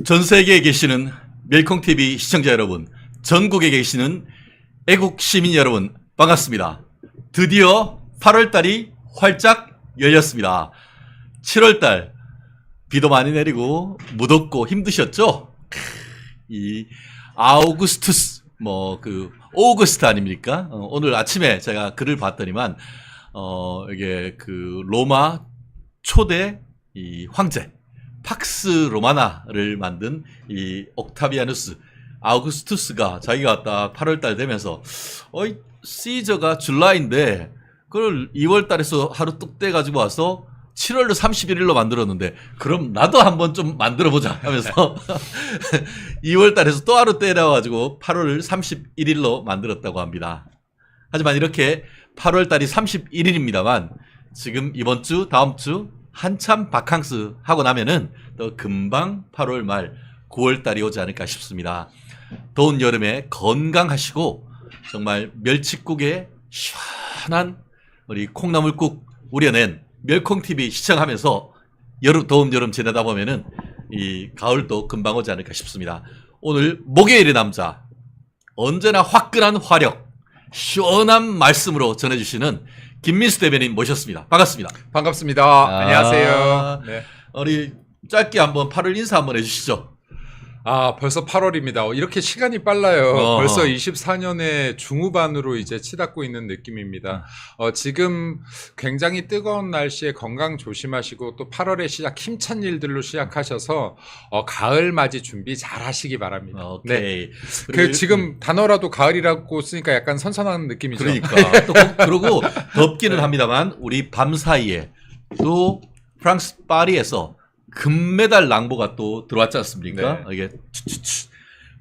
전 세계에 계시는 멜콩TV 시청자 여러분, 전국에 계시는 애국 시민 여러분, 반갑습니다. 드디어 8월달이 활짝 열렸습니다. 7월달 비도 많이 내리고 무덥고 힘드셨죠? 이 아우구스투스 오거스트 아닙니까? 오늘 아침에 제가 글을 봤더니만 이게 그 로마 초대 이 황제 팍스 로마나를 만든 이 옥타비아누스 아우구스투스가 자기가 딱 8월달 되면서 시저가 줄라이인데 그걸 2월달에서 하루 뚝 떼가지고 와서 7월로 31일로 만들었는데 그럼 나도 한번 좀 만들어보자 하면서 2월달에서 또 하루 떼려가지고 8월 31일로 만들었다고 합니다. 하지만 이렇게 8월달이 31일입니다만 지금 이번 주 다음 주 한참 바캉스 하고 나면은 또 금방 8월 말 9월달이 오지 않을까 싶습니다. 더운 여름에 건강하시고 정말 멸치국에 시원한 우리 콩나물국 우려낸 멸콩TV 시청하면서 더운 여름 지내다 보면은 이 가을도 금방 오지 않을까 싶습니다. 오늘 목요일의 남자 언제나 화끈한 화력 시원한 말씀으로 전해주시는 김민수 대변인 모셨습니다. 반갑습니다. 반갑습니다. 안녕하세요. 네. 우리 짧게 한번 8월 인사 한번 해주시죠. 벌써 8월입니다. 이렇게 시간이 빨라요. 벌써 24년의 중후반으로 이제 치닫고 있는 느낌입니다. 지금 굉장히 뜨거운 날씨에 건강 조심하시고 또 8월의 시작 힘찬 일들로 시작하셔서 가을 맞이 준비 잘 하시기 바랍니다. 오케이. 네. 지금 단어라도 가을이라고 쓰니까 약간 선선한 느낌이죠. 그러니까. 또 그러고 덥기는 합니다만 우리 밤 사이에 또 프랑스 파리에서 금메달 낭보가 또 들어왔지 않습니까? 네. 이게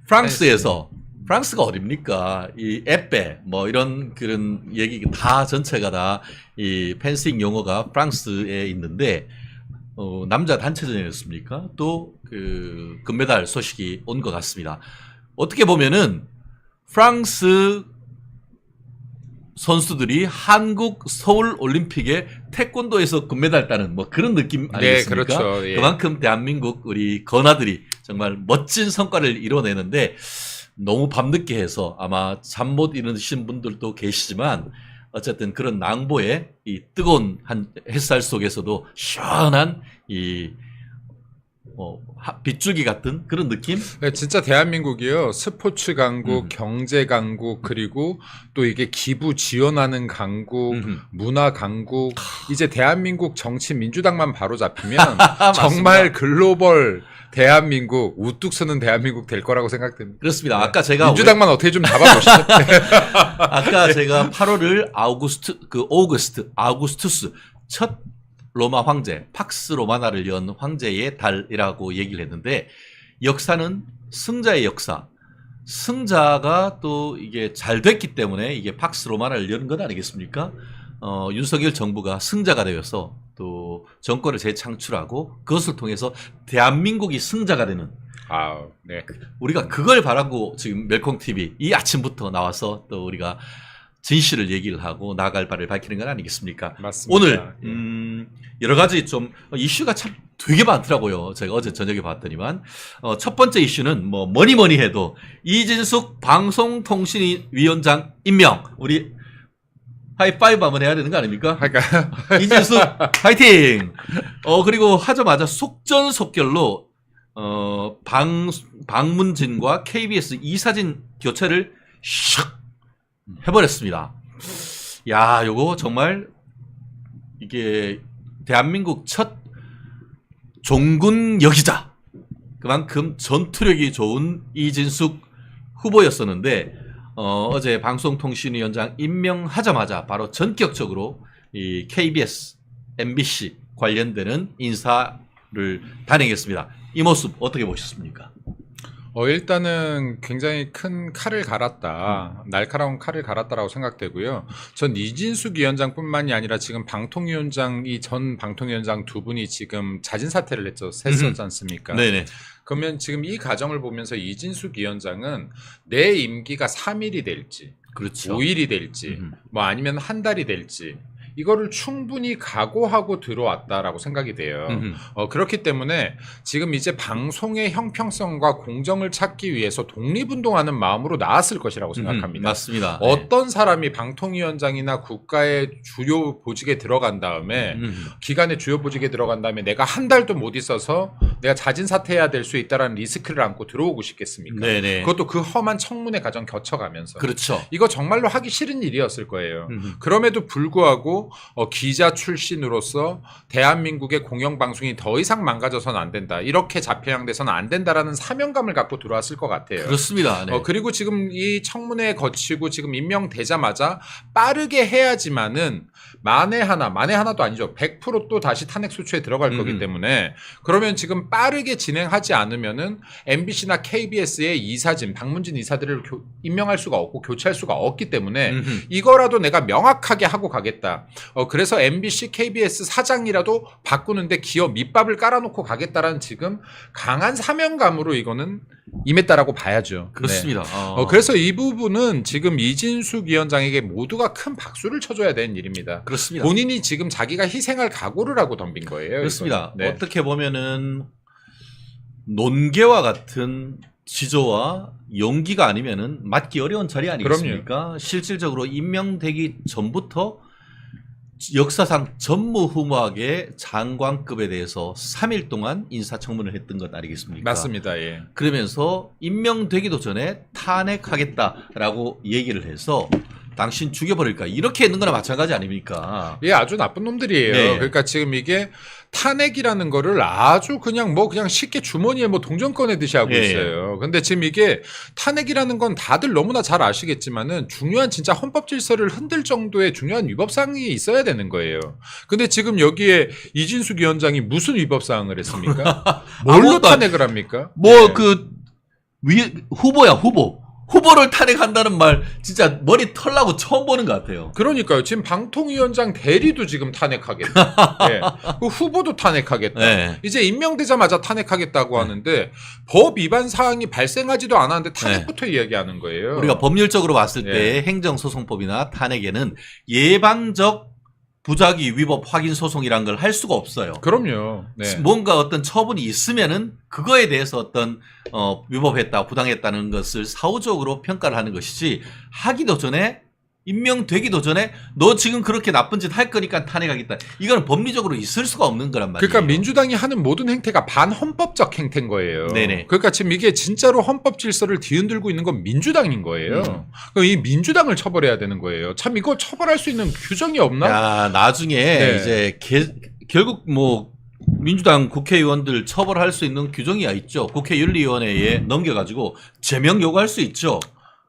프랑스에서 프랑스가 어딥니까? 이 에페 이런 그런 얘기 다 전체가 다 이 펜싱 용어가 프랑스에 있는데 남자 단체전이었습니까? 또 그 금메달 소식이 온 것 같습니다. 어떻게 보면은 프랑스 선수들이 한국 서울 올림픽에 태권도에서 금메달 따는 그런 느낌 아니겠습니까? 네, 그렇죠. 예. 그만큼 대한민국 우리 건아들이 정말 멋진 성과를 이뤄내는데 너무 밤늦게 해서 아마 잠 못 이루신 분들도 계시지만 어쨌든 그런 낭보의 이 뜨거운 햇살 속에서도 시원한 이 빗줄기 같은 그런 느낌? 네, 진짜 대한민국이요. 스포츠 강국, 경제 강국, 그리고 또 이게 기부 지원하는 강국, 문화 강국. 이제 대한민국 정치 민주당만 바로 잡히면 정말 글로벌 대한민국, 우뚝 서는 대한민국 될 거라고 생각됩니다. 그렇습니다. 아까 제가 민주당만 어떻게 좀 잡아보시죠. 아까 제가 8월을 아우구스투스 첫 로마 황제 팍스 로마나를 연 황제의 달이라고 얘기를 했는데 역사는 승자의 역사. 승자가 또 이게 잘 됐기 때문에 이게 팍스 로마나를 연 것 아니겠습니까? 윤석열 정부가 승자가 되어서 또 정권을 재창출하고 그것을 통해서 대한민국이 승자가 되는. 네. 우리가 그걸 바라고 지금 멜콩TV 이 아침부터 나와서 또 우리가 진실을 얘기를 하고 나갈 바를 밝히는 건 아니겠습니까? 맞습니다. 오늘 여러 가지 좀 이슈가 참 되게 많더라고요. 제가 어제 저녁에 봤더니만 첫 번째 이슈는 뭐니 해도 이진숙 방송통신위원장 임명. 우리 하이파이브 한번 해야 되는 거 아닙니까? 할까요? 이진숙 파이팅. 그리고 하자마자 속전속결로 방문진과 KBS 이사진 교체를 샥 해버렸습니다. 야, 요거 정말 이게 대한민국 첫 종군 여기자. 그만큼 전투력이 좋은 이진숙 후보였었는데 어제 방송통신위원장 임명하자마자 바로 전격적으로 이 KBS, MBC 관련되는 인사를 단행했습니다. 이 모습 어떻게 보셨습니까? 일단은 굉장히 큰 칼을 갈았다. 날카로운 칼을 갈았다라고 생각되고요. 전 이진숙 위원장뿐만이 아니라 지금 전 방통위원장 두 분이 지금 자진 사퇴를 했었지 않습니까? 네네. 그러면 지금 이 과정을 보면서 이진숙 위원장은 내 임기가 3일이 될지, 그렇죠. 5일이 될지, 아니면 한 달이 될지 이거를 충분히 각오하고 들어왔다라고 생각이 돼요. 그렇기 때문에 지금 이제 방송의 형평성과 공정을 찾기 위해서 독립운동하는 마음으로 나왔을 것이라고 생각합니다. 맞습니다. 어떤 사람이 방통위원장이나 국가의 주요 보직에 들어간 다음에 기관의 주요 보직에 들어간 다음에 내가 한 달도 못 있어서 내가 자진 사퇴해야 될 수 있다라는 리스크를 안고 들어오고 싶겠습니까? 네네. 그것도 그 험한 청문회 과정 거쳐가면서. 그렇죠. 이거 정말로 하기 싫은 일이었을 거예요. 그럼에도 불구하고 기자 출신으로서 대한민국의 공영방송이 더 이상 망가져서는 안 된다. 이렇게 자폐양돼서는 안 된다라는 사명감을 갖고 들어왔을 것 같아요. 그렇습니다. 네. 그리고 지금 이 청문회 거치고 지금 임명되자마자 빠르게 해야지만은 만에 하나도 아니죠. 100% 또 다시 탄핵 소추에 들어갈 거기 때문에 그러면 지금 빠르게 진행하지 않으면은 MBC나 KBS의 이사진, 방문진 이사들을 임명할 수가 없고 교체할 수가 없기 때문에 이거라도 내가 명확하게 하고 가겠다. 그래서 MBC, KBS 사장이라도 바꾸는데 기업 밑밥을 깔아놓고 가겠다라는 지금 강한 사명감으로 이거는 임했다라고 봐야죠. 그렇습니다. 네. 그래서 이 부분은 지금 이진숙 위원장에게 모두가 큰 박수를 쳐줘야 되는 일입니다. 그렇습니다. 본인이 지금 자기가 희생할 각오를 하고 덤빈 거예요. 그렇습니다. 네. 어떻게 보면은 논개와 같은 지조와 용기가 아니면은 맞기 어려운 자리 아니겠습니까? 그럼요. 실질적으로 임명되기 전부터 역사상 전무후무하게 장관급에 대해서 3일 동안 인사청문을 했던 것 아니겠습니까? 맞습니다. 예. 그러면서 임명되기도 전에 탄핵하겠다라고 얘기를 해서 당신 죽여버릴까 이렇게 했는 거나 마찬가지 아닙니까? 예, 아주 나쁜 놈들이에요. 네. 그러니까 지금 이게 탄핵이라는 거를 아주 그냥 쉽게 주머니에 동전 꺼내듯이 하고 예. 있어요. 근데 지금 이게 탄핵이라는 건 다들 너무나 잘 아시겠지만은 중요한 진짜 헌법 질서를 흔들 정도의 중요한 위법사항이 있어야 되는 거예요. 근데 지금 여기에 이진숙 위원장이 무슨 위법사항을 했습니까? 뭘로 아무것도 탄핵을 합니까? 후보야, 후보. 후보를 탄핵한다는 말 진짜 머리 털나고 처음 보는 것 같아요. 그러니까요. 지금 방통위원장 대리도 지금 탄핵하겠다. 예. 그 후보도 탄핵하겠다. 네. 이제 임명되자마자 탄핵하겠다고 하는데 법 위반 사항이 발생하지도 않았는데 탄핵부터 이야기하는 거예요. 우리가 법률적으로 봤을 때 예. 행정소송법이나 탄핵에는 예방적 부작위 위법 확인 소송이란 걸 할 수가 없어요. 그럼요. 네. 뭔가 어떤 처분이 있으면은 그거에 대해서 어떤 위법했다, 부당했다는 것을 사후적으로 평가를 하는 것이지 하기도 전에 임명되기도 전에 너 지금 그렇게 나쁜 짓 할 거니까 탄핵하겠다. 이거는 법리적으로 있을 수가 없는 거란 말이에요. 그러니까 민주당이 하는 모든 행태가 반헌법적 행태인 거예요. 네네. 그러니까 지금 이게 진짜로 헌법 질서를 뒤흔들고 있는 건 민주당인 거예요. 그럼 이 민주당을 처벌해야 되는 거예요. 참 이거 처벌할 수 있는 규정이 없나? 야, 나중에 네. 이제 결국 민주당 국회의원들 처벌할 수 있는 규정이 있죠. 국회윤리위원회에 넘겨가지고 제명 요구할 수 있죠.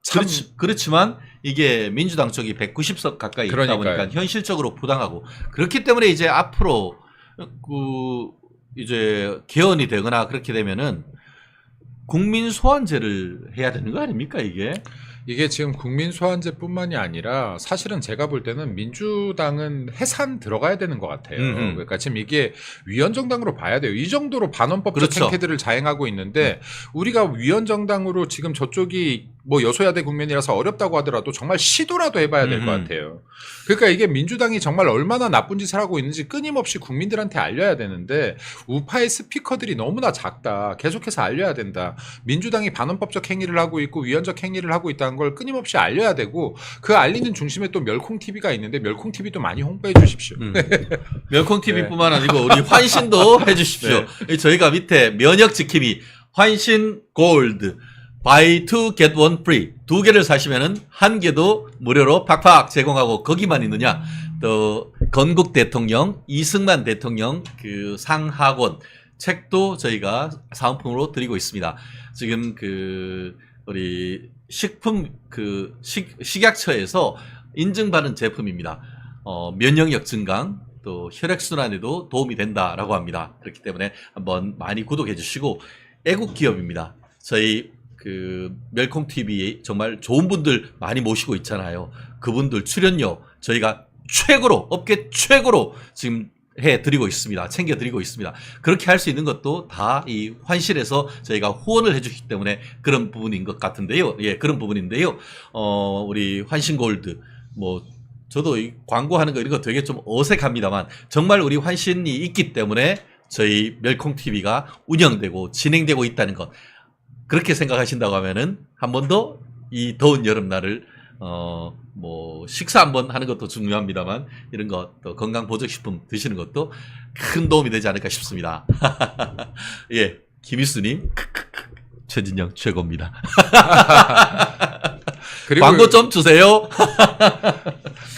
참 그렇지만 이게 민주당 쪽이 190석 가까이 있다 그러니까요. 보니까 현실적으로 부당하고 그렇기 때문에 이제 앞으로 이제 개헌이 되거나 그렇게 되면은 국민 소환제를 해야 되는 거 아닙니까 이게? 이게 지금 국민 소환제뿐만이 아니라 사실은 제가 볼 때는 민주당은 해산 들어가야 되는 것 같아요. 그러니까 지금 이게 위헌정당으로 봐야 돼요. 이 정도로 반헌법적 그렇죠. 행태들을 자행하고 있는데 우리가 위헌정당으로 지금 저쪽이 여소야대 국면이라서 어렵다고 하더라도 정말 시도라도 해봐야 될 것 같아요. 그러니까 이게 민주당이 정말 얼마나 나쁜 짓을 하고 있는지 끊임없이 국민들한테 알려야 되는데 우파의 스피커들이 너무나 작다. 계속해서 알려야 된다. 민주당이 반헌법적 행위를 하고 있고 위헌적 행위를 하고 있다는 걸 끊임없이 알려야 되고 그 알리는 중심에 또 멸콩TV가 있는데 멸콩TV도 많이 홍보해 주십시오. 멸콩TV뿐만 아니고 우리 환신도 해주십시오. 저희가 밑에 면역 지킴이 환신 골드 buy two get one free 두 개를 사시면은 한 개도 무료로 팍팍 제공하고 거기만 있느냐 또 건국 대통령 이승만 대통령 그 상하권 책도 저희가 사은품으로 드리고 있습니다. 지금 우리 식품 식약처에서 인증받은 제품입니다. 면역력 증강 또 혈액순환에도 도움이 된다라고 합니다. 그렇기 때문에 한번 많이 구독해 주시고 애국 기업입니다. 저희 멸콩TV 정말 좋은 분들 많이 모시고 있잖아요. 그분들 출연료 저희가 업계 최고로 지금 해드리고 있습니다. 챙겨드리고 있습니다. 그렇게 할 수 있는 것도 다 이 환실에서 저희가 후원을 해주기 때문에 그런 부분인 것 같은데요. 예, 그런 부분인데요. 우리 환신골드 저도 이 광고하는 거 이런 거 되게 좀 어색합니다만 정말 우리 환신이 있기 때문에 저희 멸콩 TV가 운영되고 진행되고 있다는 것 그렇게 생각하신다고 하면은 한 번 더 이 더운 여름날을 뭐 식사 한번 하는 것도 중요합니다만 이런 것 또 건강 보조식품 드시는 것도 큰 도움이 되지 않을까 싶습니다. 예, 김희수님 최진영 최고입니다. 그리고 광고 좀 주세요.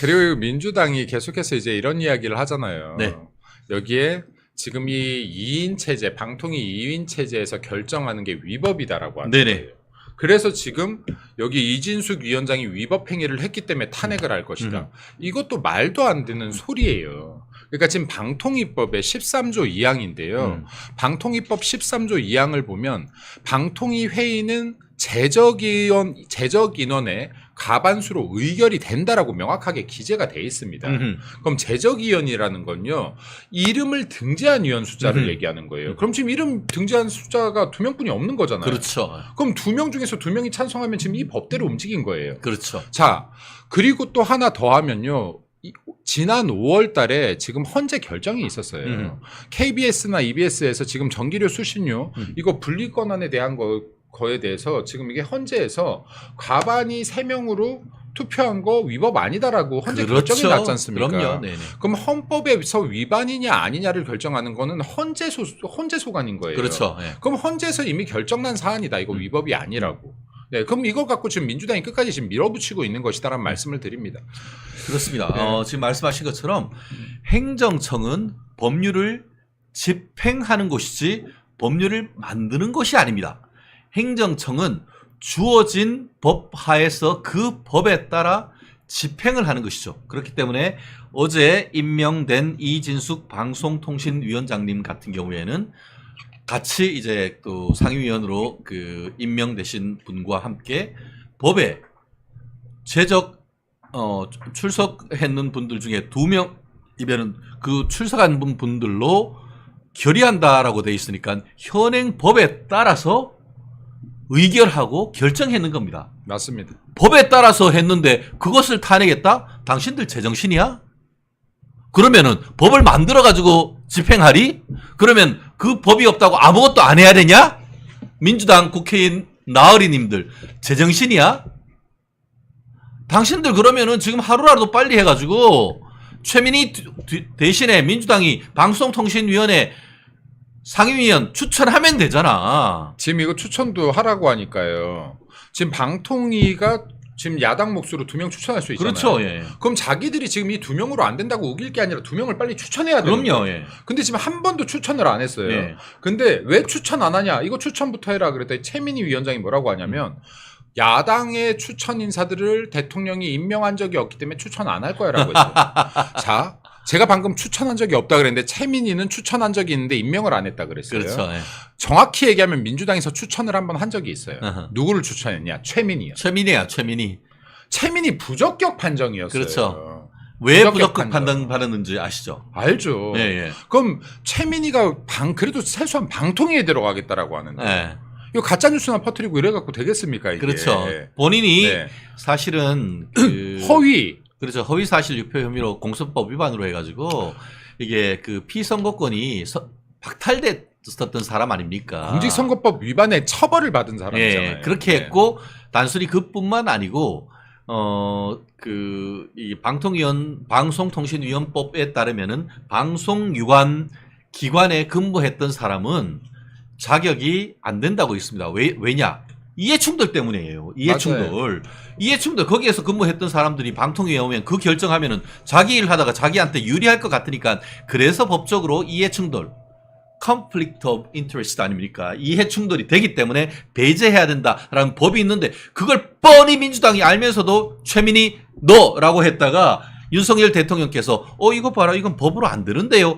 그리고 민주당이 계속해서 이제 이런 이야기를 하잖아요. 네. 여기에 지금 이 2인 체제, 방통위 2인 체제에서 결정하는 게 위법이다라고 하는 네네. 거예요. 그래서 지금 여기 이진숙 위원장이 위법 행위를 했기 때문에 탄핵을 할 것이다. 이것도 말도 안 되는 소리예요. 그러니까 지금 방통위법의 13조 2항인데요. 방통위법 13조 2항을 보면 방통위 회의는 재적 인원의 과반수로 의결이 된다라고 명확하게 기재가 돼 있습니다. 그럼 재적위원이라는 건요, 이름을 등재한 위원 숫자를 얘기하는 거예요. 그럼 지금 이름 등재한 숫자가 2명뿐이 없는 거잖아요. 그렇죠. 그럼 2명 중에서 2명이 찬성하면 지금 이 법대로 움직인 거예요. 그렇죠. 자, 그리고 또 하나 더 하면요. 지난 5월 달에 지금 헌재 결정이 있었어요. KBS나 EBS에서 지금 전기료 수신료 이거 분리 권한에 대한 거에 대해서 지금 이게 헌재에서 과반이 3명으로 투표한 거 위법 아니다라고 헌재 그렇죠. 결정이 났지 않습니까? 그럼요. 네네. 그럼 헌법에서 위반이냐 아니냐를 결정하는 거는 헌재 소관인 거예요. 그렇죠. 네. 그럼 헌재에서 이미 결정난 사안이다. 이거 위법이 아니라고. 네, 그럼 이걸 갖고 지금 민주당이 끝까지 지금 밀어붙이고 있는 것이다라는 말씀을 드립니다. 그렇습니다. 네. 지금 말씀하신 것처럼 행정청은 법률을 집행하는 곳이지 법률을 만드는 것이 아닙니다. 행정청은 주어진 법 하에서 그 법에 따라 집행을 하는 것이죠. 그렇기 때문에 어제 임명된 이진숙 방송통신위원장님 같은 경우에는 같이 이제 또 상임위원으로 그 임명되신 분과 함께 법에 출석했는 분들 중에 2명이면은 그 출석한 분들로 결의한다라고 돼 있으니까 현행 법에 따라서 의결하고 결정했는 겁니다. 맞습니다. 법에 따라서 했는데 그것을 탄핵했다? 당신들 제정신이야? 그러면은 법을 만들어 가지고 집행하리? 그러면 그 법이 없다고 아무것도 안 해야 되냐? 민주당 국회의원 나으리님들 제정신이야? 당신들 그러면은 지금 하루라도 빨리 해가지고 최민희 대신에 민주당이 방송통신위원회 상임위원 추천하면 되잖아. 지금 이거 추천도 하라고 하니까요. 지금 방통위가 지금 야당 몫으로 2명 추천할 수 있잖아요. 그렇죠. 예. 그럼 자기들이 지금 이 2명으로 안 된다고 우길 게 아니라 2명을 빨리 추천해야 돼요. 그럼요. 예. 근데 지금 한 번도 추천을 안 했어요. 예. 근데 왜 추천 안 하냐? 이거 추천부터 해라 그랬더니 최민희 위원장이 뭐라고 하냐면 야당의 추천 인사들을 대통령이 임명한 적이 없기 때문에 추천 안 할 거야라고 했어요. 자, 제가 방금 추천한 적이 없다 그랬는데 최민희는 추천한 적이 있는데 임명을 안 했다 그랬어요. 그렇죠. 예. 정확히 얘기하면 민주당에서 추천을 한번 한 적이 있어요. 어허. 누구를 추천했냐? 최민희요. 최민희야, 최민희. 최민희 부적격 판정이었어요. 그렇죠. 왜 부적격 부적격 판단 받았는지 아시죠? 알죠. 예, 예. 그럼 최민희가 그래도 최소한 방통위에 들어가겠다라고 하는데 예. 이거 가짜 뉴스나 퍼뜨리고 이래갖고 되겠습니까 이게? 그렇죠. 본인이 네. 사실은 허위. 그렇죠. 허위 사실 유포 혐의로 공수법 위반으로 해가지고 이게 그 피선거권이 박탈됐었던 사람 아닙니까? 공직선거법 위반에 처벌을 받은 사람이잖아요. 예, 그렇게 네. 했고 단순히 그뿐만 아니고 이 방송통신위원법에 따르면은 방송유관 기관에 근무했던 사람은 자격이 안 된다고 있습니다. 왜냐? 이해충돌 때문이에요. 이해충돌. 이해충돌. 거기에서 근무했던 사람들이 방통위에 오면 그 결정하면은 자기 일 하다가 자기한테 유리할 것 같으니까 그래서 법적으로 이해충돌. conflict of interest 아닙니까? 이해충돌이 되기 때문에 배제해야 된다라는 법이 있는데 그걸 뻔히 민주당이 알면서도 최민희 너라고 했다가 윤석열 대통령께서 이거 봐라 이건 법으로 안 되는데요.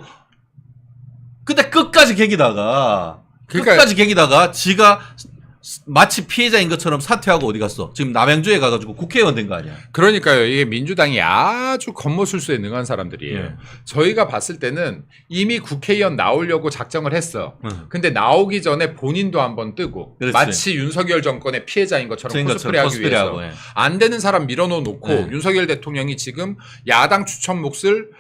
근데 끝까지 개기다가 지가 마치 피해자인 것처럼 사퇴하고 어디 갔어? 지금 남양주에 가가지고 국회의원 된 거 아니야? 그러니까요. 이게 민주당이 아주 겉모술수에 능한 사람들이에요. 네. 저희가 봤을 때는 이미 국회의원 나오려고 작정을 했어. 근데 나오기 전에 본인도 한번 뜨고 그렇지. 마치 윤석열 정권의 피해자인 것처럼 코스프레하기 위해서 예. 안 되는 사람 밀어놓고 네. 윤석열 대통령이 지금 야당 추천 몫을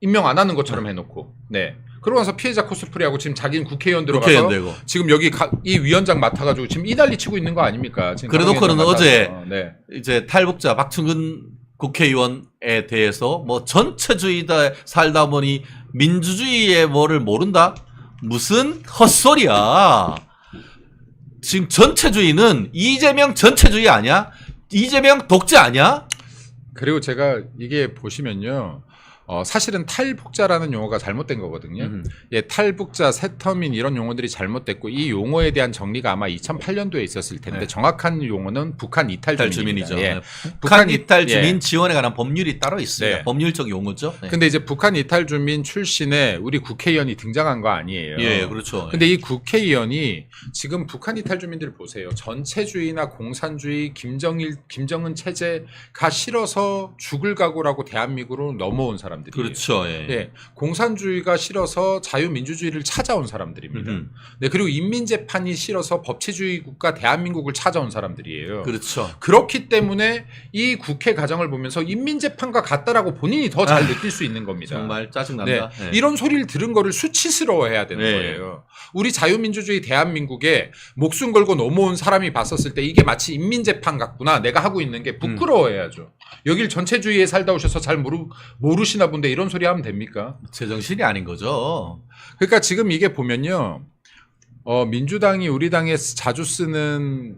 임명 안 하는 것처럼 해놓고 네. 그러고 나서 피해자 코스프레하고 지금 자기는 국회의원 들어가서 국회의원 되고. 지금 여기 이 위원장 맡아가지고 지금 이달리 치고 있는 거 아닙니까? 지금 그래놓고는 강릉에서 어제 만나서. 네. 이제 탈북자 박충근 국회의원에 대해서 뭐 전체주의다 살다 보니 민주주의의 뭐를 모른다? 무슨 헛소리야. 지금 전체주의는 이재명 전체주의 아니야? 이재명 독재 아니야? 그리고 제가 이게 보시면요. 사실은 탈북자라는 용어가 잘못된 거거든요. 예, 탈북자, 세터민 이런 용어들이 잘못됐고 이 용어에 대한 정리가 아마 2008년도에 있었을 텐데 네. 정확한 용어는 북한 이탈 이탈주민이죠. 주민입니다. 예. 네. 북한 이- 이탈 주민 예. 지원에 관한 법률이 따로 있습니다. 네. 법률적 용어죠. 네. 근데 이제 북한 이탈 주민 출신의 우리 국회의원이 등장한 거 아니에요. 예, 그렇죠. 근데 이 국회의원이 지금 북한 이탈 주민들 보세요. 전체주의나 공산주의, 김정은 체제가 싫어서 죽을 각오라고 대한민국으로 넘어온 사람들이에요. 그렇죠. 예. 예, 공산주의가 싫어서 자유민주주의를 찾아온 사람들입니다. 네, 그리고 인민재판이 싫어서 법치주의 국가 대한민국을 찾아온 사람들이에요. 그렇죠. 그렇기 때문에 이 국회 과정을 보면서 인민재판과 같다라고 본인이 더 잘 느낄 수 있는 겁니다. 정말 짜증난다. 네, 네. 이런 소리를 들은 거를 수치스러워해야 되는 네. 거예요. 우리 자유민주주의 대한민국에 목숨 걸고 넘어온 사람이 봤었을 때 이게 마치 인민재판 같구나. 내가 하고 있는 게 부끄러워해야죠. 여길 전체주의에 살다 오셔서 잘 모르시나 본데 이런 소리 하면 됩니까? 제정신이 아닌 거죠. 그러니까 지금 이게 보면요. 민주당이 우리 당에 자주 쓰는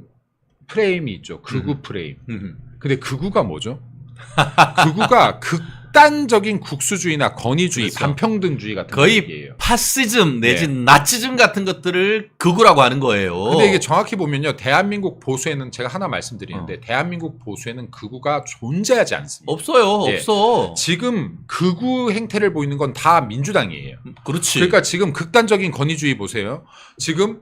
프레임이 있죠. 극우 프레임. 근데 극우가 뭐죠? 극우가 극단적인 국수주의나 권위주의, 그렇죠. 반평등주의 같은 거의 얘기예요. 파시즘 내지 네. 나치즘 같은 것들을 극우라고 하는 거예요. 근데 이게 정확히 보면요. 대한민국 보수에는 제가 하나 말씀드리는데 대한민국 보수에는 극우가 존재하지 않습니다. 없어요. 예. 없어. 지금 극우 행태를 보이는 건 다 민주당이에요. 그렇지. 그러니까 지금 극단적인 권위주의 보세요. 지금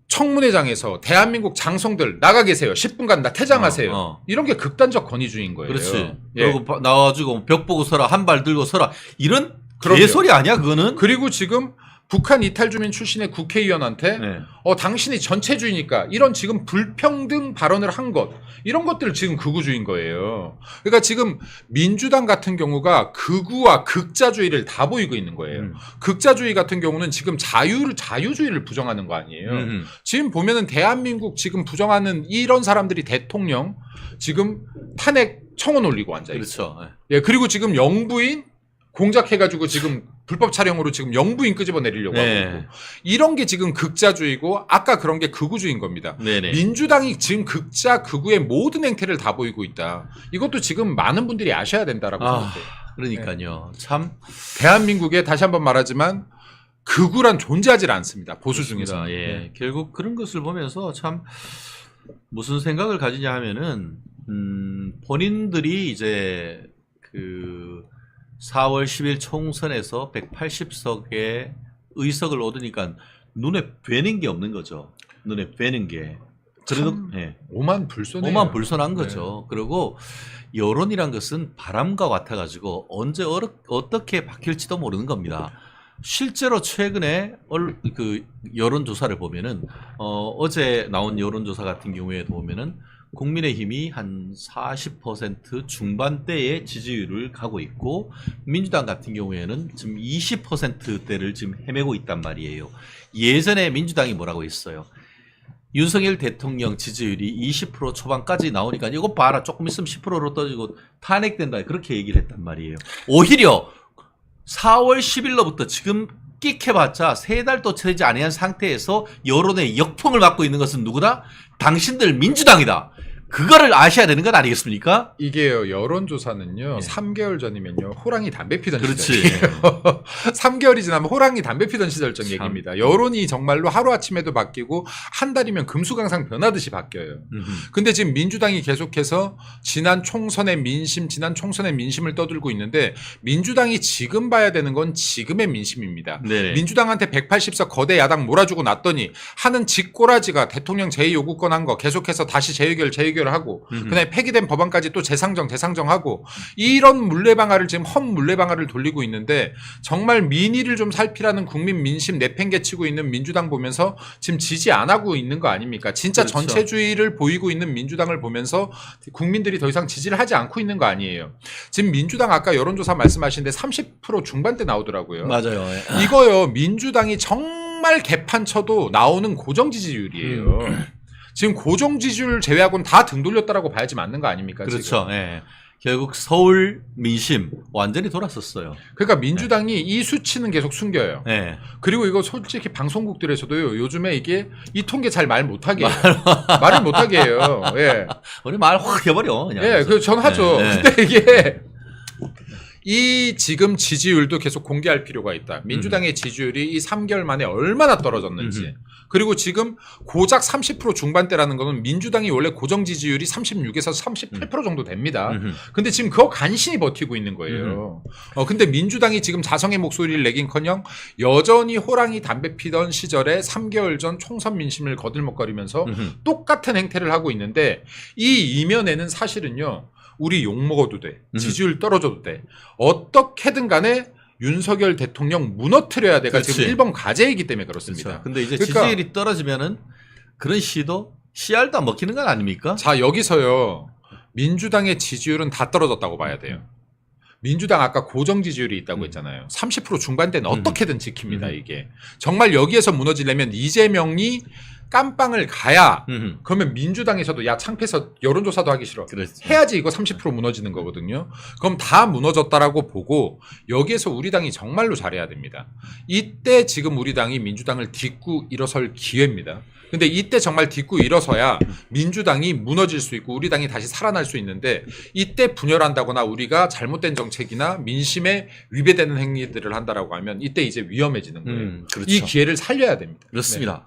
청문회장에서 대한민국 장성들 나가 계세요. 10분간 다 퇴장하세요. 이런 게 극단적 권위주의인 거예요. 그렇지. 예. 그리고 나와가지고 벽 보고 서라, 한 발 들고 서라. 이런 그럼요. 개소리 아니야, 그거는? 그리고 지금 북한 이탈주민 출신의 국회의원한테 네. 당신이 전체주의니까 이런 지금 불평등 발언을 한 것 이런 것들 지금 극우주의인 거예요. 그러니까 지금 민주당 같은 경우가 극우와 극자주의를 다 보이고 있는 거예요. 극자주의 같은 경우는 지금 자유주의를 부정하는 거 아니에요. 지금 보면은 대한민국 지금 부정하는 이런 사람들이 대통령 지금 탄핵 청원 올리고 앉아 있어요. 그렇죠. 예, 그리고 지금 영부인 공작해가지고 지금 불법 촬영으로 지금 영부인 끄집어내리려고 네. 하고 있고 이런 게 지금 극자주의고 아까 그런 게 극우주의인 겁니다. 네네. 민주당이 지금 극우의 모든 행태를 다 보이고 있다. 이것도 지금 많은 분들이 아셔야 된다라고 생각해요. 그러니까요. 참. 대한민국에 다시 한번 말하지만 극우란 존재하지 않습니다. 보수 중에서. 예. 결국 그런 것을 보면서 참 무슨 생각을 가지냐 하면은 본인들이 이제 그 4월 10일 총선에서 180석의 의석을 얻으니까 눈에 뵈는 게 없는 거죠. 눈에 뵈는 게. 그래도 예. 오만불손해요. 오만불손한 거죠. 그리고 여론이란 것은 바람과 같아가지고 언제 어떻게 바뀔지도 모르는 겁니다. 실제로 최근에 그 여론조사를 보면은 어제 나온 여론조사 같은 경우에도 보면은 국민의힘이 한 40% 중반대의 지지율을 가고 있고 민주당 같은 경우에는 지금 20%대를 지금 헤매고 있단 말이에요. 예전에 민주당이 뭐라고 했어요? 윤석열 대통령 지지율이 20% 초반까지 나오니까 이거 봐라 조금 있으면 10%로 떨어지고 탄핵된다 그렇게 얘기를 했단 말이에요. 오히려 4월 10일로부터 지금 끽해봤자 3달도 채지 아니한 상태에서 여론의 역풍을 맞고 있는 것은 누구다? 당신들 민주당이다. 그거를 아셔야 되는 건 아니겠습니까? 이게요, 여론조사는요, 예. 3개월 전이면요, 호랑이 담배 피던 그렇지. 시절이에요. 3개월이 지나면 호랑이 담배 피던 시절적 참. 얘기입니다. 여론이 정말로 하루아침에도 바뀌고, 한 달이면 금수강상 변하듯이 바뀌어요. 근데 지금 민주당이 계속해서 지난 총선의 민심을 떠들고 있는데, 민주당이 지금 봐야 되는 건 지금의 민심입니다. 네네. 민주당한테 180석 거대 야당 몰아주고 났더니 하는 짓꼬라지가 대통령 제2요구권 한 거 계속해서 다시 재의결을 하고 그다음에 폐기된 법안까지 또 재상정하고 이런 물레방아를 지금 헛 물레방아를 돌리고 있는데 정말 민의를 좀 살피라는 국민 민심 내팽개치고 있는 민주당 보면서 지금 지지 안 하고 있는 거 아닙니까? 진짜 그렇죠. 전체주의를 보이고 있는 민주당을 보면서 국민들이 더 이상 지지를 하지 않고 있는 거 아니에요. 지금 민주당 아까 여론조사 말씀하시는데 30% 중반대 나오더라고요. 맞아요. 이거요, 민주당이 정말 개판 쳐도 나오는 고정 지지율이에요. 지금 고정 지지율 제외하고는 다 등 돌렸다라고 봐야지 맞는 거 아닙니까? 그렇죠. 지금? 예. 결국 서울 민심 완전히 돌았었어요. 그러니까 민주당이 이 수치는 계속 숨겨요. 예. 그리고 이거 솔직히 방송국들에서도요, 요즘에 이게 이 통계 잘 말 못하게 해요. 말을 못하게 해요. 예. 우리 말 확 해버려. 그냥. 예, 그 전 하죠. 예, 예. 근데 이게 이 지금 지지율도 계속 공개할 필요가 있다. 민주당의 지지율이 이 3개월 만에 얼마나 떨어졌는지. 그리고 지금 고작 30% 중반대라는 거는 민주당이 원래 고정 지지율이 36에서 38% 정도 됩니다. 근데 지금 그거 간신히 버티고 있는 거예요. 근데 민주당이 지금 자성의 목소리를 내긴커녕 여전히 호랑이 담배 피던 시절에 3개월 전 총선 민심을 거들먹거리면서 똑같은 행태를 하고 있는데 이 이면에는 사실은요. 우리 욕먹어도 돼. 지지율 떨어져도 돼. 어떻게든 간에 윤석열 대통령 무너뜨려야 돼가 그렇지. 지금 1번 과제이기 때문에 그렇습니다. 그렇죠. 근데 이제 그러니까 지지율이 떨어지면은 그런 시도 씨알도 안 먹히는 건 아닙니까? 자, 여기서요. 민주당의 지지율은 다 떨어졌다고 봐야 돼요. 민주당 아까 고정 지지율이 있다고 했잖아요. 30% 중반대는 어떻게든 지킵니다, 이게. 정말 여기에서 무너지려면 이재명이 깜빵을 가야 그러면 민주당에서도 야 창피해서 여론조사도 하기 싫어. 그렇지. 해야지 이거 30% 무너지는 거거든요. 그럼 다 무너졌다라고 보고 여기에서 우리 당이 정말로 잘해야 됩니다. 이때 지금 우리 당이 민주당을 딛고 일어설 기회입니다. 근데 이때 정말 딛고 일어서야 민주당이 무너질 수 있고 우리 당이 다시 살아날 수 있는데 이때 분열한다거나 우리가 잘못된 정책이나 민심에 위배되는 행위들을 한다라고 하면 이때 이제 위험해지는 거예요. 그렇죠. 이 기회를 살려야 됩니다. 그렇습니다.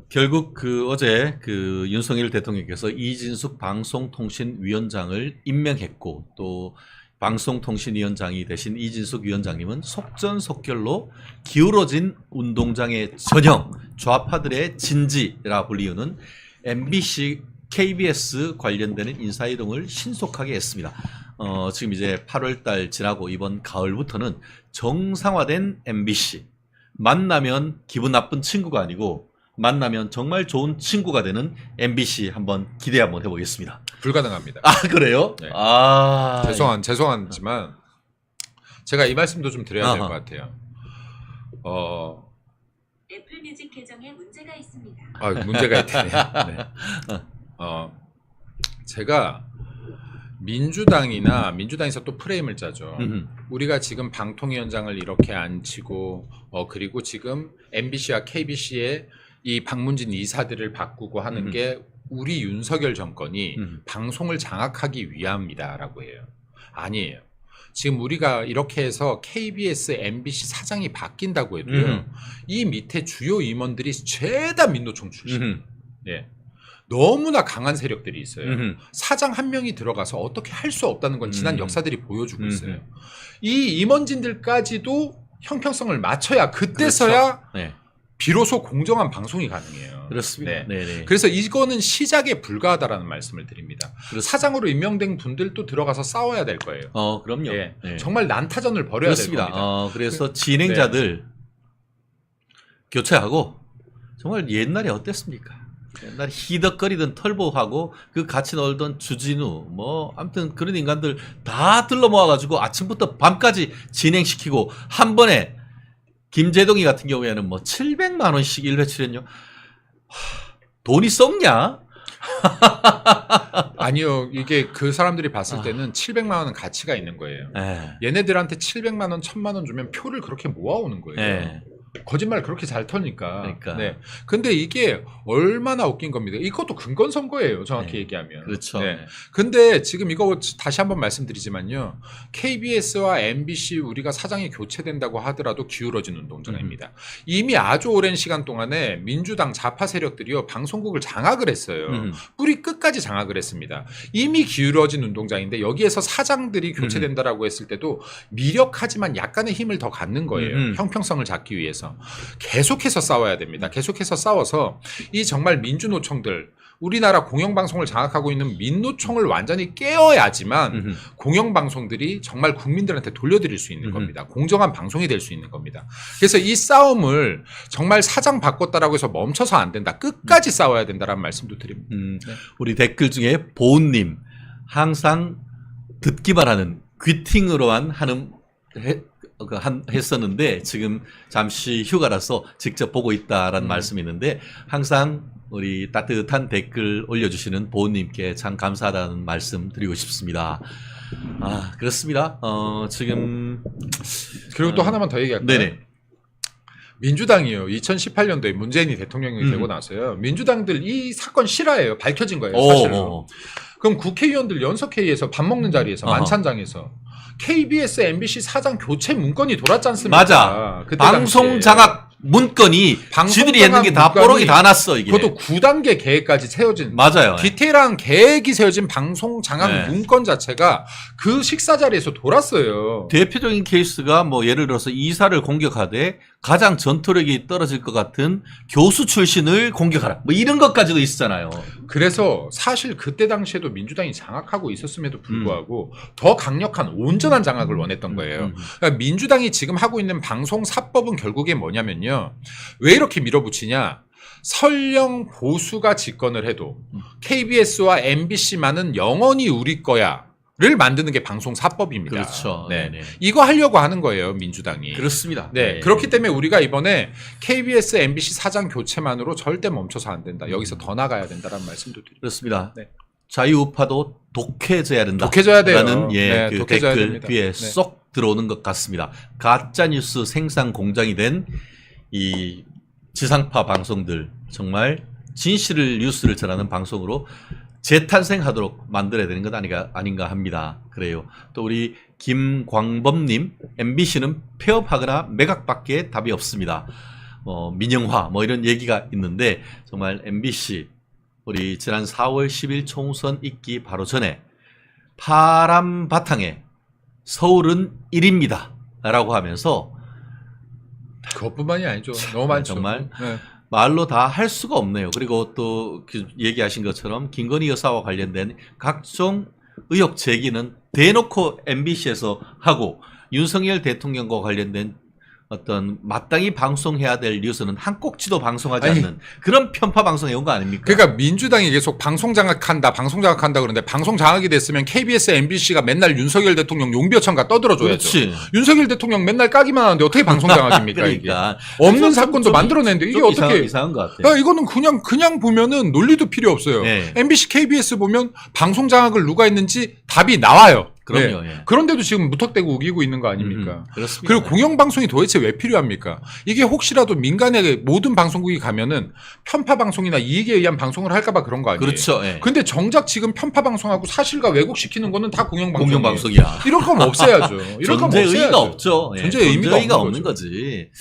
결국 어제 윤석열 대통령께서 이진숙 방송통신위원장을 임명했고 또 방송통신위원장이 되신 이진숙 위원장님은 속전속결로 기울어진 운동장의 전형, 좌파들의 진지라 불리우는 MBC, KBS 관련되는 인사이동을 신속하게 했습니다. 지금 이제 8월달 지나고 이번 가을부터는 정상화된 MBC, 만나면 기분 나쁜 친구가 아니고 만나면 정말 좋은 친구가 되는 MBC 한번 기대 한번 해보겠습니다. 불가능합니다. 아 그래요? 네. 아 죄송하지만 제가 이 말씀도 좀 드려야 될 것 같아요. 애플 뮤직 계정에 문제가 있습니다. 문제가 있대요. 네. 제가 민주당에서 또 프레임을 짜죠. 우리가 지금 방통위원장을 이렇게 앉히고 그리고 지금 MBC와 KBC의 이 방문진 이사들을 바꾸고 하는 게 우리 윤석열 정권이 방송을 장악하기 위함이다라고 해요. 아니에요. 지금 우리가 이렇게 해서 KBS, MBC 사장이 바뀐다고 해도요. 이 밑에 주요 임원들이 죄다 민노총 출신. 예. 너무나 강한 세력들이 있어요. 사장 한 명이 들어가서 어떻게 할 수 없다는 건 지난 역사들이 보여주고 있어요. 이 임원진들까지도 형평성을 맞춰야 그때서야 그렇죠. 네. 비로소 공정한 방송이 가능해요. 그렇습니다. 네. 네네. 그래서 이거는 시작에 불과하다라는 말씀을 드립니다. 그렇습니다. 사장으로 임명된 분들도 들어가서 싸워야 될 거예요. 그럼요. 예. 네. 정말 난타전을 벌여야 될 그렇습니다. 겁니다. 그래서 진행자들 교체하고 정말 옛날에 어땠습니까? 옛날에 희덕거리던 털보하고 그 같이 놀던 주진우 아무튼 그런 인간들 다 들러 모아가지고 아침부터 밤까지 진행시키고 한 번에 김재동이 같은 경우에는 700만 원씩 1회 출연료. 돈이 썩냐? 아니요. 이게 그 사람들이 봤을 때는 700만 원은 가치가 있는 거예요. 얘네들한테 700만 원, 1000만 원 주면 표를 그렇게 모아오는 거예요. 거짓말 그렇게 잘 터니까. 그러니까. 네. 근데 이게 얼마나 웃긴 겁니다. 이것도 근건 선거예요. 정확히 네. 얘기하면. 그렇죠. 네. 근데 지금 이거 다시 한번 말씀드리지만요. KBS와 MBC 우리가 사장이 교체된다고 하더라도 기울어진 운동장입니다. 이미 아주 오랜 시간 동안에 민주당 좌파 세력들이요. 방송국을 장악을 했어요. 뿌리 끝까지 장악을 했습니다. 이미 기울어진 운동장인데 여기에서 사장들이 교체된다라고 했을 때도 미력하지만 약간의 힘을 더 갖는 거예요. 형평성을 잡기 위해서. 계속해서 싸워야 됩니다. 계속해서 싸워서 이 정말 민주노총들 우리나라 공영방송을 장악하고 있는 민노총을 완전히 깨어야지만 공영방송들이 정말 국민들한테 돌려드릴 수 있는 겁니다. 공정한 방송이 될 수 있는 겁니다. 그래서 이 싸움을 정말 사장 바꿨다라고 해서 멈춰서 안 된다. 끝까지 싸워야 된다라는 말씀도 드립니다. 네. 우리 댓글 중에 보은님 항상 듣기만 하는 귀팅으로만 했었는데 지금 잠시 휴가라서 직접 보고 있다라는 말씀이 있는데 항상 우리 따뜻한 댓글 올려주시는 보은님께 참 감사하다는 말씀 드리고 싶습니다. 아 그렇습니다. 지금 그리고 또 하나만 더 얘기할까요? 네네. 민주당이요. 2018년도에 문재인이 대통령이 되고 나서요. 민주당들 이 사건 실화예요. 밝혀진 거예요. 사실은. 그럼 국회의원들 연석회의에서 밥 먹는 자리에서 만찬장에서 KBS, MBC 사장 교체 문건이 돌았지 않습니까? 맞아. 그때 방송 당시에. 장악 문건이 지들이 했는 게 다 문건이 뽀록이 다 났어 이게. 그것도 9단계 계획까지 세워진 맞아요. 디테일한 계획이 세워진 방송 장악 네. 문건 자체가 그 식사 자리에서 돌았어요. 대표적인 케이스가 뭐 예를 들어서 이사를 공격하되 가장 전투력이 떨어질 것 같은 교수 출신을 공격하라. 뭐 이런 것까지도 있었잖아요. 그래서 사실 그때 당시에도 민주당이 장악하고 있었음에도 불구하고 더 강력한 온전한 장악을 원했던 거예요. 그러니까 민주당이 지금 하고 있는 방송 사법은 결국에 뭐냐면요. 왜 이렇게 밀어붙이냐. 설령 보수가 집권을 해도 KBS와 MBC만은 영원히 우리 거야. 를 만드는 게 방송 사법입니다. 그렇죠. 네. 네네. 이거 하려고 하는 거예요, 민주당이. 그렇습니다. 네. 그렇기 때문에 우리가 이번에 KBS, MBC 사장 교체만으로 절대 멈춰서 안 된다. 여기서 더 나가야 된다라는 말씀도 드립니다. 그렇습니다. 네. 자유우파도 독해져야 된다. 독해져야 돼요. 라는 네, 그 독해져야 댓글 됩니다. 귀에 네. 쏙 들어오는 것 같습니다. 가짜뉴스 생산 공장이 된 이 지상파 방송들 정말 진실을 뉴스를 전하는 방송으로 재탄생하도록 만들어야 되는 것 아닌가 합니다. 그래요. 또 우리 김광범님, MBC는 폐업하거나 매각밖에 답이 없습니다. 민영화 뭐 이런 얘기가 있는데 정말 MBC 우리 지난 4월 10일 총선 있기 바로 전에 파란 바탕에 서울은 1입니다. 라고 하면서 그것뿐만이 아니죠. 너무 많죠. 정말 네. 말로 다 할 수가 없네요. 그리고 또 얘기하신 것처럼 김건희 여사와 관련된 각종 의혹 제기는 대놓고 MBC에서 하고 윤석열 대통령과 관련된 어떤 마땅히 방송해야 될 뉴스는 한 꼭지도 방송하지 않는 그런 편파 방송에 온 거 아닙니까? 그러니까 민주당이 계속 방송 장악한다 그러는데 방송 장악이 됐으면 KBS, MBC가 맨날 윤석열 대통령 용비어천가 떠들어줘야죠. 그렇지. 윤석열 대통령 맨날 까기만 하는데 어떻게 방송 장악입니까? 그러니까. 이게 없는 사건도 만들어내는데 이게 어떻게? 이상한 것 같아요. 그러니까 이거는 그냥 보면은 논리도 필요 없어요. 네. MBC, KBS 보면 방송 장악을 누가 했는지 답이 나와요. 그럼요. 네. 예. 그런데도 지금 무턱대고 우기고 있는 거 아닙니까? 그렇습니다. 그리고 공영방송이 도대체 왜 필요합니까? 이게 혹시라도 민간의 모든 방송국이 가면은 편파 방송이나 이익에 의한 방송을 할까봐 그런 거 아니에요? 그렇죠. 예. 근데 정작 지금 편파 방송하고 사실과 왜곡시키는 거는 다 공영방송이에요. 공영방송이야. 이럴 거면 없애야죠. 이럴 거면 존재 없애야죠. 의의가 없죠. 예. 존재 의미가 없는 거지.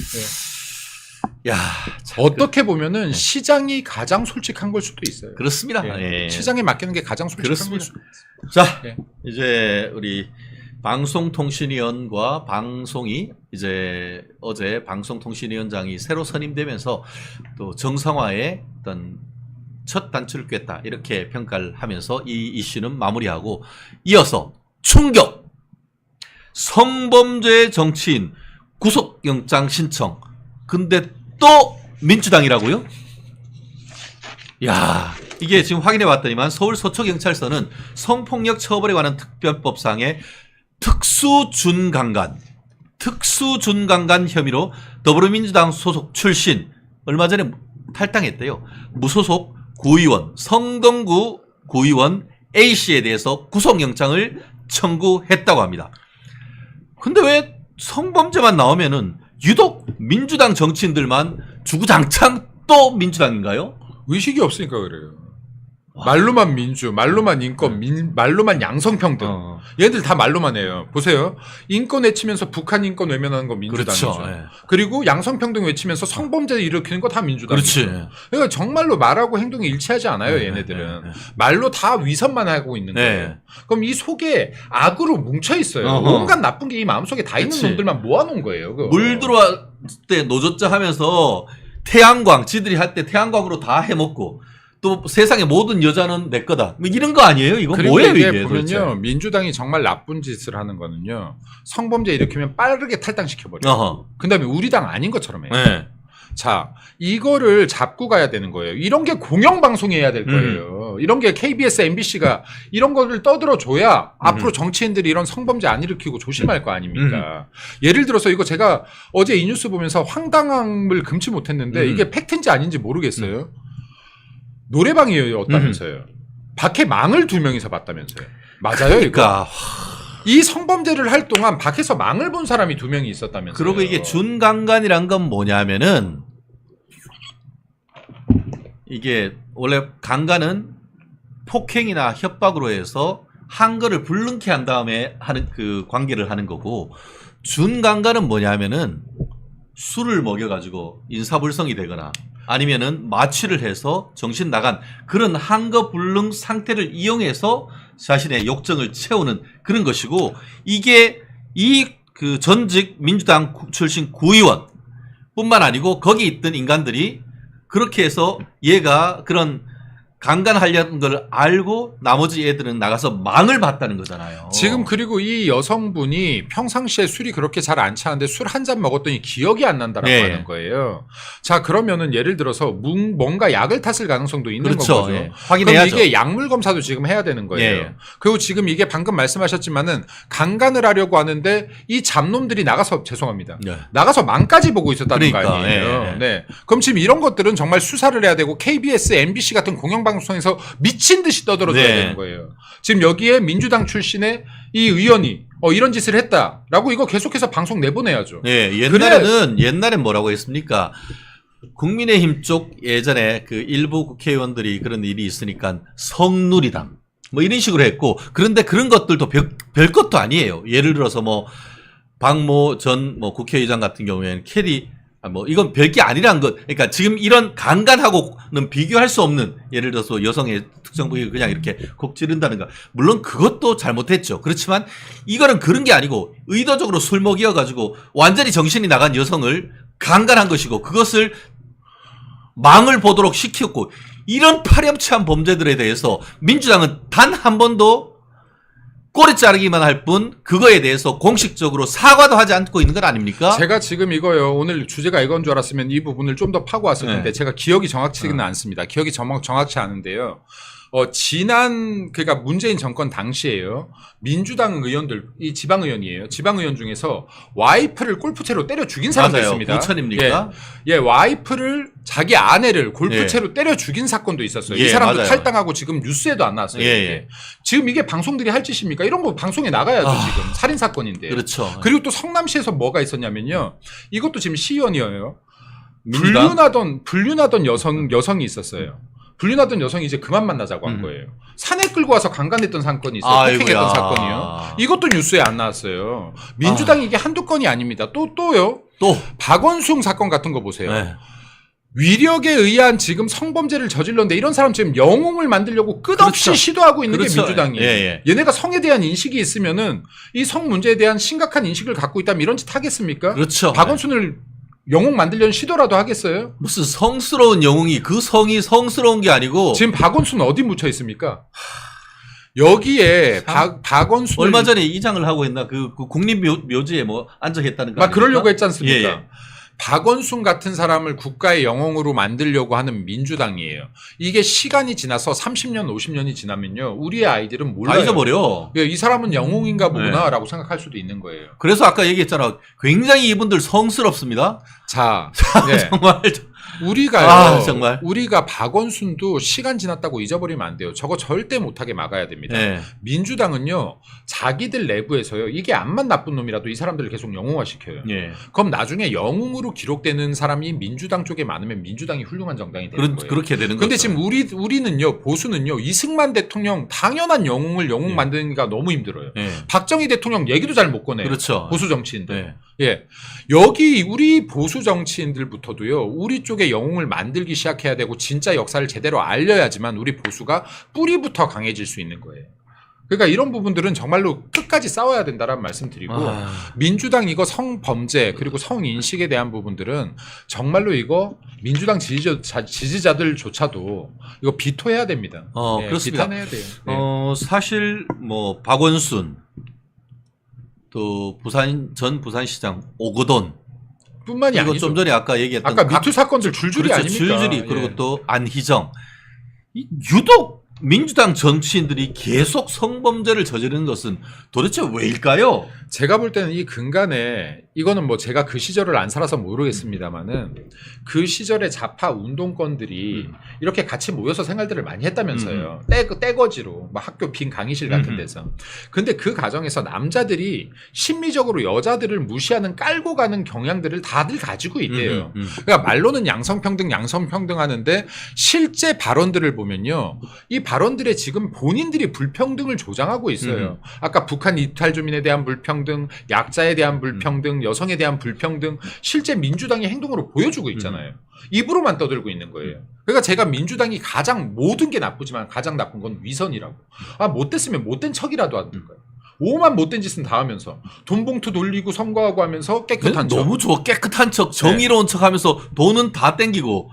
야, 참, 어떻게 보면은 시장이 가장 솔직한 걸 수도 있어요. 그렇습니다. 예. 예. 시장에 맡기는 게 가장 솔직한 그렇습니다. 걸 수도 있어요. 자, 예. 이제 우리 방송통신위원과 방송이 이제 어제 방송통신위원장이 새로 선임되면서 또 정상화의 어떤 첫 단추를 꿰다 이렇게 평가를 하면서 이 이슈는 마무리하고 이어서 충격! 성범죄 정치인 구속영장 신청. 근데 또 민주당이라고요? 야, 이게 지금 확인해 봤더니만 서울 서초경찰서는 성폭력 처벌에 관한 특별법상의 특수준강간 혐의로 더불어민주당 소속 출신 얼마 전에 탈당했대요. 무소속 구의원 성동구 구의원 A씨에 대해서 구속영장을 청구했다고 합니다. 근데 왜 성범죄만 나오면은 유독 민주당 정치인들만 주구장창 또 민주당인가요? 의식이 없으니까 그래요. 말로만 민주, 말로만 인권, 말로만 양성평등. 얘들 다 말로만 해요. 보세요. 인권 외치면서 북한 인권 외면하는 거 민주당이죠. 그렇죠. 예. 그리고 양성평등 외치면서 성범죄 일으키는 거 다 민주당이죠. 그렇지. 그러니까 정말로 말하고 행동이 일치하지 않아요. 네, 얘네들은. 네, 네. 말로 다 위선만 하고 있는 네. 거예요. 그럼 이 속에 악으로 뭉쳐 있어요. 어허. 온갖 나쁜 게 이 마음속에 다 있는 그치. 놈들만 모아놓은 거예요. 그거. 물 들어왔을 때 노젓자 하면서 태양광, 지들이 할 때 태양광으로 다 해먹고 또 세상의 모든 여자는 내 거다. 뭐 이런 거 아니에요? 이거 그리고 뭐예요, 이게 이게? 보면요. 도대체? 민주당이 정말 나쁜 짓을 하는 거는요. 성범죄 일으키면 빠르게 탈당시켜버려요. 어허. 그 다음에 우리 당 아닌 것처럼 해요. 네. 자, 이거를 잡고 가야 되는 거예요. 이런 게 공영방송이어야 될 거예요. 이런 게 KBS, MBC가 이런 거를 떠들어줘야 앞으로 정치인들이 이런 성범죄 안 일으키고 조심할 거 아닙니까? 예를 들어서 이거 제가 어제 이 뉴스 보면서 황당함을 금치 못했는데 이게 팩트인지 아닌지 모르겠어요. 노래방이었다면서요. 밖에 망을 2명이서 봤다면서요. 맞아요, 이거? 그러니까 이 성범죄를 할 동안 밖에서 망을 본 사람이 2명이 있었다면서요. 그리고 이게 준강간이란 건 뭐냐면은 이게 원래 강간은 폭행이나 협박으로 해서 한 거를 불능케 한 다음에 하는 그 관계를 하는 거고, 준강간은 뭐냐면은 술을 먹여가지고 인사불성이 되거나 아니면은 마취를 해서 정신 나간 그런 한거불능 상태를 이용해서 자신의 욕정을 채우는 그런 것이고, 이게 이 그 전직 민주당 출신 구의원 뿐만 아니고 거기 있던 인간들이 그렇게 해서 얘가 그런 강간하려는 걸 알고 나머지 애들은 나가서 망을 봤다는 거잖아요. 지금 그리고 이 여성분이 평상시에 술이 그렇게 잘 안 차는데 술 한 잔 먹었더니 기억이 안 난다라고 네. 하는 거예요. 자, 그러면은 예를 들어서 뭔가 약을 탔을 가능성도 있는 그렇죠. 거죠. 예. 확인해야죠. 그럼 이게 약물 검사도 지금 해야 되는 거예요. 예. 그리고 지금 이게 방금 말씀하셨지만은 강간을 하려고 하는데 이 잡놈들이 나가서 죄송합니다. 네. 나가서 망까지 보고 있었다는 거 그러니까, 아니에요. 예. 네. 그럼 지금 이런 것들은 정말 수사를 해야 되고 KBS, MBC 같은 공영방송에서 미친 듯이 떠들어줘야 네. 되는 거예요. 지금 여기에 민주당 출신의 이 의원이 이런 짓을 했다라고 이거 계속해서 방송 내보내야죠. 예, 옛날엔 뭐라고 했습니까? 국민의힘 쪽 예전에 그 일부 국회의원들이 그런 일이 있으니까 성누리당 뭐 이런 식으로 했고, 그런데 그런 것들도 별 것도 아니에요. 예를 들어서 뭐 박모 전 뭐 국회의장 같은 경우에는 캐리 뭐 이건 별게 아니란 것. 그러니까 지금 이런 강간하고는 비교할 수 없는, 예를 들어서 여성의 특정 부위를 그냥 이렇게 곡 찌른다든가, 물론 그것도 잘못했죠. 그렇지만 이거는 그런 게 아니고 의도적으로 술 먹여 가지고 완전히 정신이 나간 여성을 강간한 것이고, 그것을 망을 보도록 시켰고, 이런 파렴치한 범죄들에 대해서 민주당은 단 한 번도 꼬리 자르기만 할 뿐 그거에 대해서 공식적으로 사과도 하지 않고 있는 건 아닙니까? 제가 지금 이거요. 오늘 주제가 이건 줄 알았으면 이 부분을 좀 더 파고 왔을 텐데 네. 제가 기억이 정확치는 않습니다. 기억이 정확치 않은데요. 지난 그러니까 문재인 정권 당시에요. 민주당 의원들, 이 지방 의원이에요. 지방 의원 중에서 와이프를 골프채로 때려 죽인 사람도 맞아요. 있습니다. 부천입니까? 예, 와이프를 자기 아내를 골프채로 때려 죽인 사건도 있었어요. 이 예, 사람도 맞아요. 탈당하고 지금 뉴스에도 안 나왔어요. 예, 이게. 예. 지금 이게 방송들이 할 짓입니까? 이런 거 방송에 나가야죠. 지금 살인 사건인데. 그렇죠. 그리고 또 성남시에서 뭐가 있었냐면요. 이것도 지금 시의원이에요. 민주당? 불륜하던 여성이 있었어요. 불륜하던 여성이 이제 그만 만나자고 한 거예요. 산에 끌고 와서 강간했던 사건이 있어요. 아이고야. 폭행했던 사건이요. 이것도 뉴스에 안 나왔어요. 민주당이 이게 한두 건이 아닙니다. 또요. 또 박원순 사건 같은 거 보세요. 네. 위력에 의한 지금 성범죄를 저질렀는데 이런 사람 지금 영웅을 만들려고 끝없이 그렇죠. 시도하고 있는 그렇죠. 게 민주당이에요. 예. 얘네가 성에 대한 인식이 있으면은 이 성 문제에 대한 심각한 인식을 갖고 있다면 이런 짓 하겠습니까? 그렇죠. 박원순을 영웅 만들려는 시도라도 하겠어요? 무슨 성스러운 영웅이, 그 성이 성스러운 게 아니고 지금 박원순 어디 묻혀 있습니까? 여기에 박원순 얼마 전에 이장을 하고 있나 그 국립묘지에 뭐 앉아 했다는 거 막 아닙니까? 그러려고 했지 않습니까? 예, 예. 박원순 같은 사람을 국가의 영웅으로 만들려고 하는 민주당이에요. 이게 시간이 지나서 30년, 50년이 지나면요. 우리의 아이들은 다 몰라요. 잊어버려. 이 사람은 영웅인가 보구나라고 생각할 수도 있는 거예요. 그래서 아까 얘기했잖아. 굉장히 이분들 성스럽습니다. 자, 정말 우리가요. 아, 정말. 우리가 박원순도 시간 지났다고 잊어버리면 안 돼요. 저거 절대 못하게 막아야 됩니다. 네. 민주당은요, 자기들 내부에서요, 이게 암만 나쁜 놈이라도 이 사람들을 계속 영웅화시켜요. 예. 그럼 나중에 영웅으로 기록되는 사람이 민주당 쪽에 많으면 민주당이 훌륭한 정당이 되는 거예요. 그렇게 되는 거죠. 근데 지금 우리는요, 보수는요, 이승만 대통령 당연한 영웅을 영웅 예. 만드기가 너무 힘들어요. 예. 박정희 대통령 얘기도 잘 못 꺼내요. 그렇죠. 보수 정치인들. 예. 예. 여기 우리 보수 정치인들부터도요, 우리 쪽에 영웅을 만들기 시작해야 되고, 진짜 역사를 제대로 알려야지만 우리 보수가 뿌리부터 강해질 수 있는 거예요. 그러니까 이런 부분들은 정말로 끝까지 싸워야 된다라는 말씀 드리고, 민주당 이거 성범죄, 그리고 성인식에 대한 부분들은 정말로 이거 민주당 지지자들조차도 이거 비토해야 됩니다. 예, 그렇습니다. 비탄해야 돼요. 예. 사실 뭐 박원순 또 전 부산시장 오거돈 뿐만이 그리고 아니죠. 좀 전에 아까 얘기했던 아까 미투 사건들 줄줄이 그렇죠. 아닙니까? 줄줄이 그리고 예. 또 안희정 유독 민주당 정치인들이 계속 성범죄를 저지르는 것은 도대체 왜일까요? 제가 볼 때는 이 근간에 이거는 뭐 제가 그 시절을 안 살아서 모르겠습니다만은 그 시절의 좌파 운동권들이 이렇게 같이 모여서 생활들을 많이 했다면서요. 떼거지로 막 학교 빈 강의실 같은 데서. 근데 그 과정에서 남자들이 심리적으로 여자들을 무시하는 깔고 가는 경향들을 다들 가지고 있대요. 그러니까 말로는 양성평등 하는데 실제 발언들을 보면요. 이 발언들에 지금 본인들이 불평등을 조장하고 있어요. 아까 북한 이탈주민에 대한 불평등, 약자에 대한 불평등, 여성에 대한 불평등 실제 민주당의 행동으로 보여주고 있잖아요. 입으로만 떠들고 있는 거예요. 그러니까 제가 민주당이 가장 모든 게 나쁘지만 가장 나쁜 건 위선이라고. 아, 못됐으면 못된 척이라도 하는 거예요. 오만 못된 짓은 다 하면서 돈봉투 돌리고 선거하고 하면서 깨끗한 척. 너무 좋아. 깨끗한 척, 정의로운 척 하면서 돈은 다 땡기고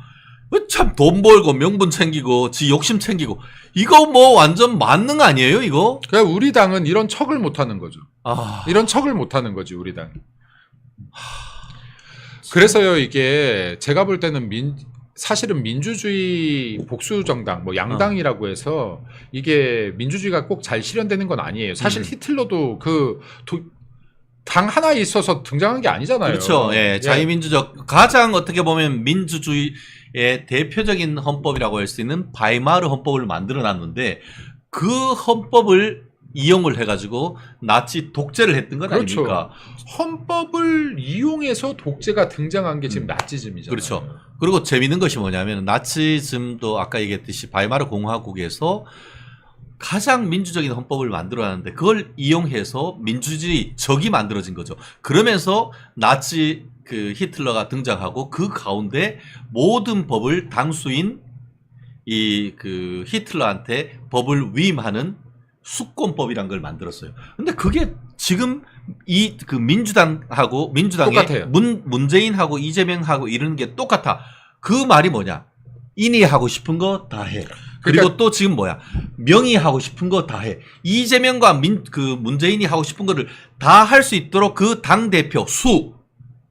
참 돈 벌고 명분 챙기고 지 욕심 챙기고 이거 뭐 완전 만능 아니에요 이거? 그러니까 우리 당은 이런 척을 못하는 거죠. 아, 이런 척을 못하는 거지 우리 당이. 그래서요 이게 제가 볼 때는 사실은 민주주의 복수정당 뭐 양당이라고 해서 이게 민주주의가 꼭 잘 실현되는 건 아니에요. 사실 히틀러도 당 하나에 있어서 등장한 게 아니잖아요. 그렇죠. 예, 자유민주적 가장 어떻게 보면 민주주의의 대표적인 헌법이라고 할 수 있는 바이마르 헌법을 만들어놨는데 그 헌법을 이용을 해가지고 나치 독재를 했던 건 그렇죠. 아닙니까? 헌법을 이용해서 독재가 등장한 게 지금 나치즘이잖아요. 그렇죠. 그리고 재밌는 것이 뭐냐면 나치즘도 아까 얘기했듯이 바이마르 공화국에서 가장 민주적인 헌법을 만들어놨는데 그걸 이용해서 민주주의 적이 만들어진 거죠. 그러면서 나치 히틀러가 등장하고 그 가운데 모든 법을 당수인 히틀러한테 법을 위임하는 수권법이란 걸 만들었어요. 근데 그게 지금 민주당의 똑같아요. 문재인하고 이재명하고 이러는 게 똑같아. 그 말이 뭐냐? 인이 하고 싶은 거 다 해. 그리고 그러니까 또 지금 뭐야? 명이 하고 싶은 거 다 해. 이재명과 문재인이 하고 싶은 거를 다 할 수 있도록 그 당대표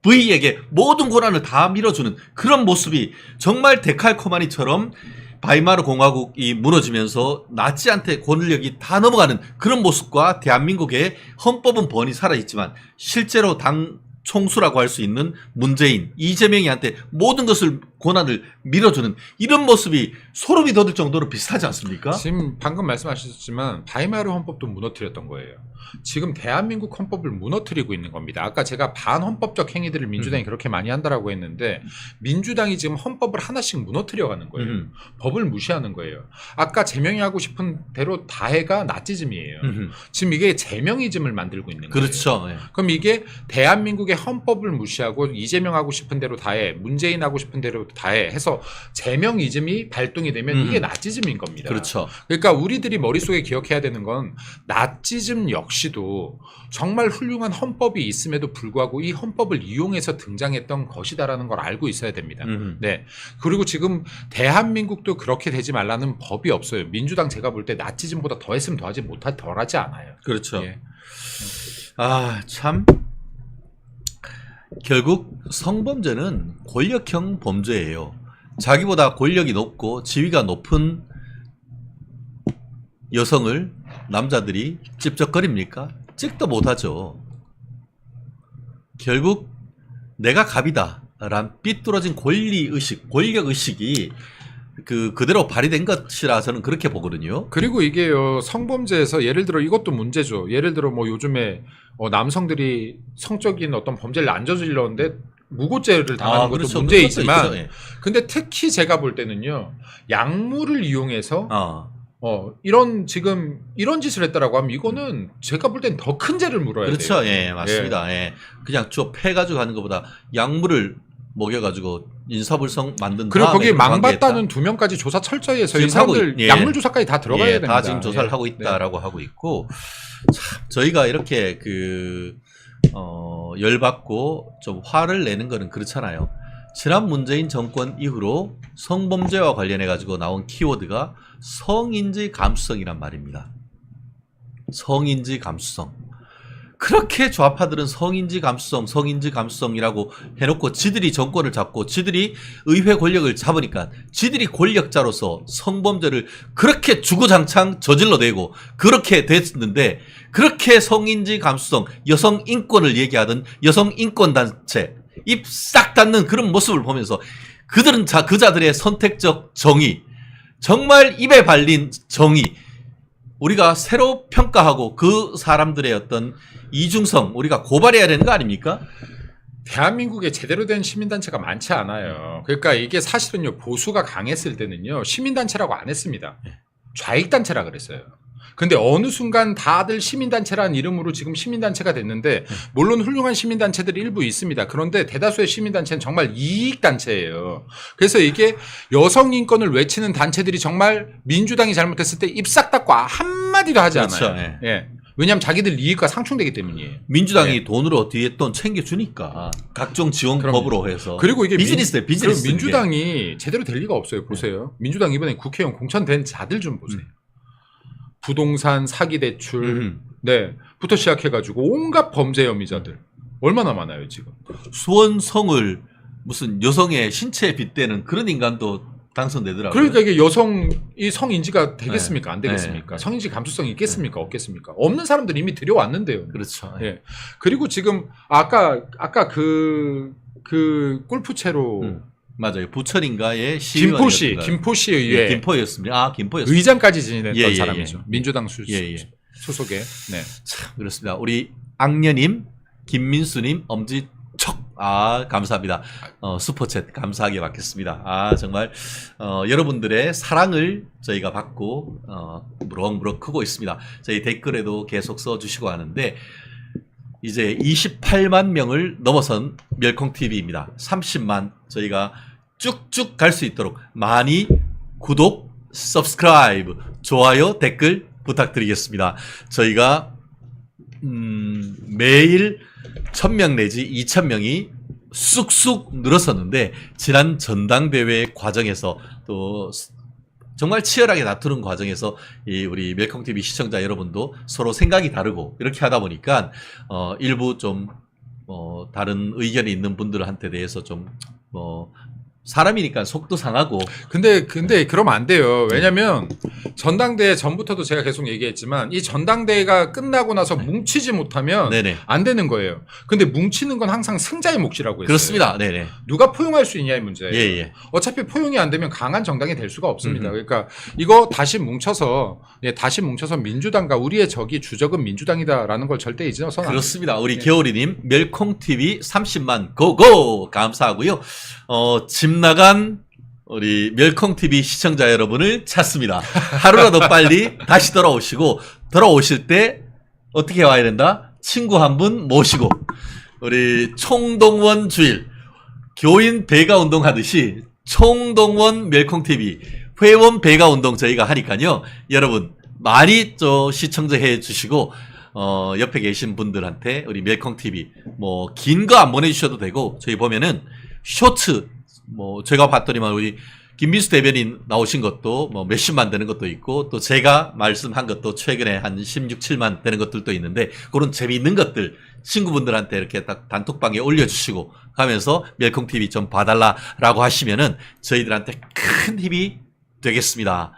V에게 모든 권한을 다 밀어주는 그런 모습이 정말 데칼코마니처럼 바이마르 공화국이 무너지면서 나치한테 권력이 다 넘어가는 그런 모습과 대한민국의 헌법은 번이 살아있지만 실제로 당 총수라고 할 수 있는 문재인, 이재명이한테 모든 것을 권한을 밀어주는 이런 모습이 소름이 돋을 정도로 비슷하지 않습니까? 지금 방금 말씀하셨지만 바이마르 헌법도 무너뜨렸던 거예요. 지금 대한민국 헌법을 무너뜨리고 있는 겁니다. 아까 제가 반헌법적 행위들을 민주당이 그렇게 많이 한다라고 했는데 민주당이 지금 헌법을 하나씩 무너뜨려가는 거예요. 법을 무시하는 거예요. 아까 제명이 하고 싶은 대로 다 해가 나치즘이에요. 지금 이게 제명이즘을 만들고 있는 거예요. 그렇죠. 예. 그럼 이게 대한민국의 헌법을 무시하고 이재명 하고 싶은 대로 다 해, 문재인 하고 싶은 대로 다 해 해서 제명이즘이 발동이 되면 이게 나치즘인 겁니다. 그렇죠. 그러니까 우리들이 머릿속에 기억해야 되는 건 나치즘 역시도 정말 훌륭한 헌법이 있음에도 불구하고 이 헌법을 이용해서 등장했던 것이다라는 걸 알고 있어야 됩니다. 네. 그리고 지금 대한민국도 그렇게 되지 말라는 법이 없어요. 민주당 제가 볼 때 나치즘보다 더 했으면 덜 하지 않아요. 그렇죠. 예. 아, 참. 결국 성범죄는 권력형 범죄예요. 자기보다 권력이 높고 지위가 높은 여성을 남자들이 찝쩍거립니까? 찍도 못하죠. 결국 내가 갑이다 삐뚤어진 권리 의식, 권력 의식이 그대로 발휘된 것이라 저는 그렇게 보거든요. 그리고 이게요, 성범죄에서 예를 들어 이것도 문제죠. 예를 들어 뭐 요즘에 남성들이 성적인 어떤 범죄를 안 저질렀는데 무고죄를 당하는 것도 그렇죠. 문제이지만, 그것도 있죠. 예. 근데 특히 제가 볼 때는요, 약물을 이용해서 이런 짓을 했다라고 하면 이거는 제가 볼 땐 더 큰 죄를 물어야 돼요. 그렇죠. 예, 맞습니다. 예. 그냥 패가지고 하는 것보다 약물을 먹여가지고 인사불성 만든 그리고 다음에 거기 망봤다는 관계했다. 2명까지 조사 철저히 해서 이 지금 하고 사람들 예. 약물 조사까지 다 들어가야 예, 됩니다. 다 지금 조사를 예. 하고 있다라고 하고 있고, 참 저희가 이렇게 열받고 좀 화를 내는 거는 그렇잖아요. 지난 문재인 정권 이후로 성범죄와 관련해 가지고 나온 키워드가 성인지 감수성이란 말입니다. 성인지 감수성. 그렇게 좌파들은 성인지 감수성이라고 해놓고 지들이 정권을 잡고 지들이 의회 권력을 잡으니까 지들이 권력자로서 성범죄를 그렇게 주구장창 저질러대고 그렇게 됐는데, 그렇게 성인지 감수성, 여성 인권을 얘기하던 여성 인권단체 입 싹 닫는 그런 모습을 보면서 그들은 그자들의 선택적 정의, 정말 입에 발린 정의, 우리가 새로 평가하고 그 사람들의 어떤 이중성 우리가 고발해야 되는 거 아닙니까? 대한민국에 제대로 된 시민단체가 많지 않아요. 그러니까 이게 사실은요, 보수가 강했을 때는요, 시민단체라고 안 했습니다. 좌익단체라 그랬어요. 근데 어느 순간 다들 시민단체라는 이름으로 지금 시민단체가 됐는데, 물론 훌륭한 시민단체들이 일부 있습니다. 그런데 대다수의 시민단체는 정말 이익단체예요. 그래서 이게 여성인권을 외치는 단체들이 정말 민주당이 잘못했을 때 입 싹 닫고 한마디도 하지 그렇죠. 않아요. 예. 왜냐하면 자기들 이익과 상충되기 때문이에요. 민주당이 네. 돈으로 어떻게 또 챙겨주니까 각종 지원법으로 해서. 그리고 이게 비즈니스예요, 비즈니스. 그럼 민주당이 제대로 될 리가 없어요. 보세요. 민주당 이번에 국회의원 공천된 자들 좀 보세요. 부동산 사기 대출, 부터 시작해가지고 온갖 범죄 혐의자들 얼마나 많아요 지금. 수원성을 무슨 여성의 신체에 빗대는 그런 인간도 당선되더라고요. 그러니까 이게 여성이 성인지가 되겠습니까? 안 네. 되겠습니까? 네. 성인지 감수성이 있겠습니까? 없겠습니까? 없는 사람들 이미 들여왔는데요. 그렇죠. 예. 그리고 지금 아까 그 골프채로 맞아요. 부천인가의 김포시 의회 김포였습니다. 김포였습니다. 의장까지 지냈던 예, 예, 사람이죠. 예. 민주당 예. 소속의. 네. 참 그렇습니다. 우리 악녀님, 김민수님, 엄지척. 감사합니다. 슈퍼챗 감사하게 받겠습니다. 정말 여러분들의 사랑을 저희가 받고 무럭무럭 크고 있습니다. 저희 댓글에도 계속 써주시고 하는데, 이제 28만 명을 넘어선 멸콩TV입니다. 30만 저희가 쭉쭉 갈 수 있도록 많이 구독, 서브스크라이브, 좋아요, 댓글 부탁드리겠습니다. 저희가 매일 1000명 내지 2000명이 쑥쑥 늘었었는데, 지난 전당대회 과정에서 또 정말 치열하게 다투는 과정에서 우리 멸콩TV 시청자 여러분도 서로 생각이 다르고 이렇게 하다 보니까 일부 좀 다른 의견이 있는 분들한테 대해서 좀 사람이니까 속도 상하고. 근데 그러면 안 돼요. 왜냐면 전당대회 전부터도 제가 계속 얘기했지만, 이 전당대회가 끝나고 나서 뭉치지 못하면 네네. 안 되는 거예요. 근데 뭉치는 건 항상 승자의 몫이라고 했어요. 그렇습니다. 네네. 누가 포용할 수 있냐의 문제예요. 예. 어차피 포용이 안 되면 강한 정당이 될 수가 없습니다. 음흠. 그러니까 이거 다시 뭉쳐서 민주당과 우리의 적이 주적은 민주당이다라는 걸 절대 잊어서는 안 돼요. 그렇습니다. 우리 겨울이님 멸콩TV 30만 고고 감사하고요. 집 나간 우리 멸콩TV 시청자 여러분을 찾습니다. 하루라도 빨리 다시 돌아오시고, 돌아오실 때 어떻게 와야 된다? 친구 한 분 모시고 우리 총동원 주일 교인 배가 운동 하듯이 총동원 멸콩TV 회원 배가 운동 저희가 하니까요. 여러분 많이 시청자 해 주시고, 옆에 계신 분들한테 우리 멸콩TV 긴 거 안 보내주셔도 되고, 저희 보면은 쇼츠 제가 봤더니만 우리 김민수 대변인 나오신 것도 몇십만 되는 것도 있고, 또 제가 말씀한 것도 최근에 한 16, 7만 되는 것들도 있는데, 그런 재미있는 것들 친구분들한테 이렇게 딱 단톡방에 올려주시고 하면서 멸콩TV 좀 봐달라라고 하시면은 저희들한테 큰 힘이 되겠습니다.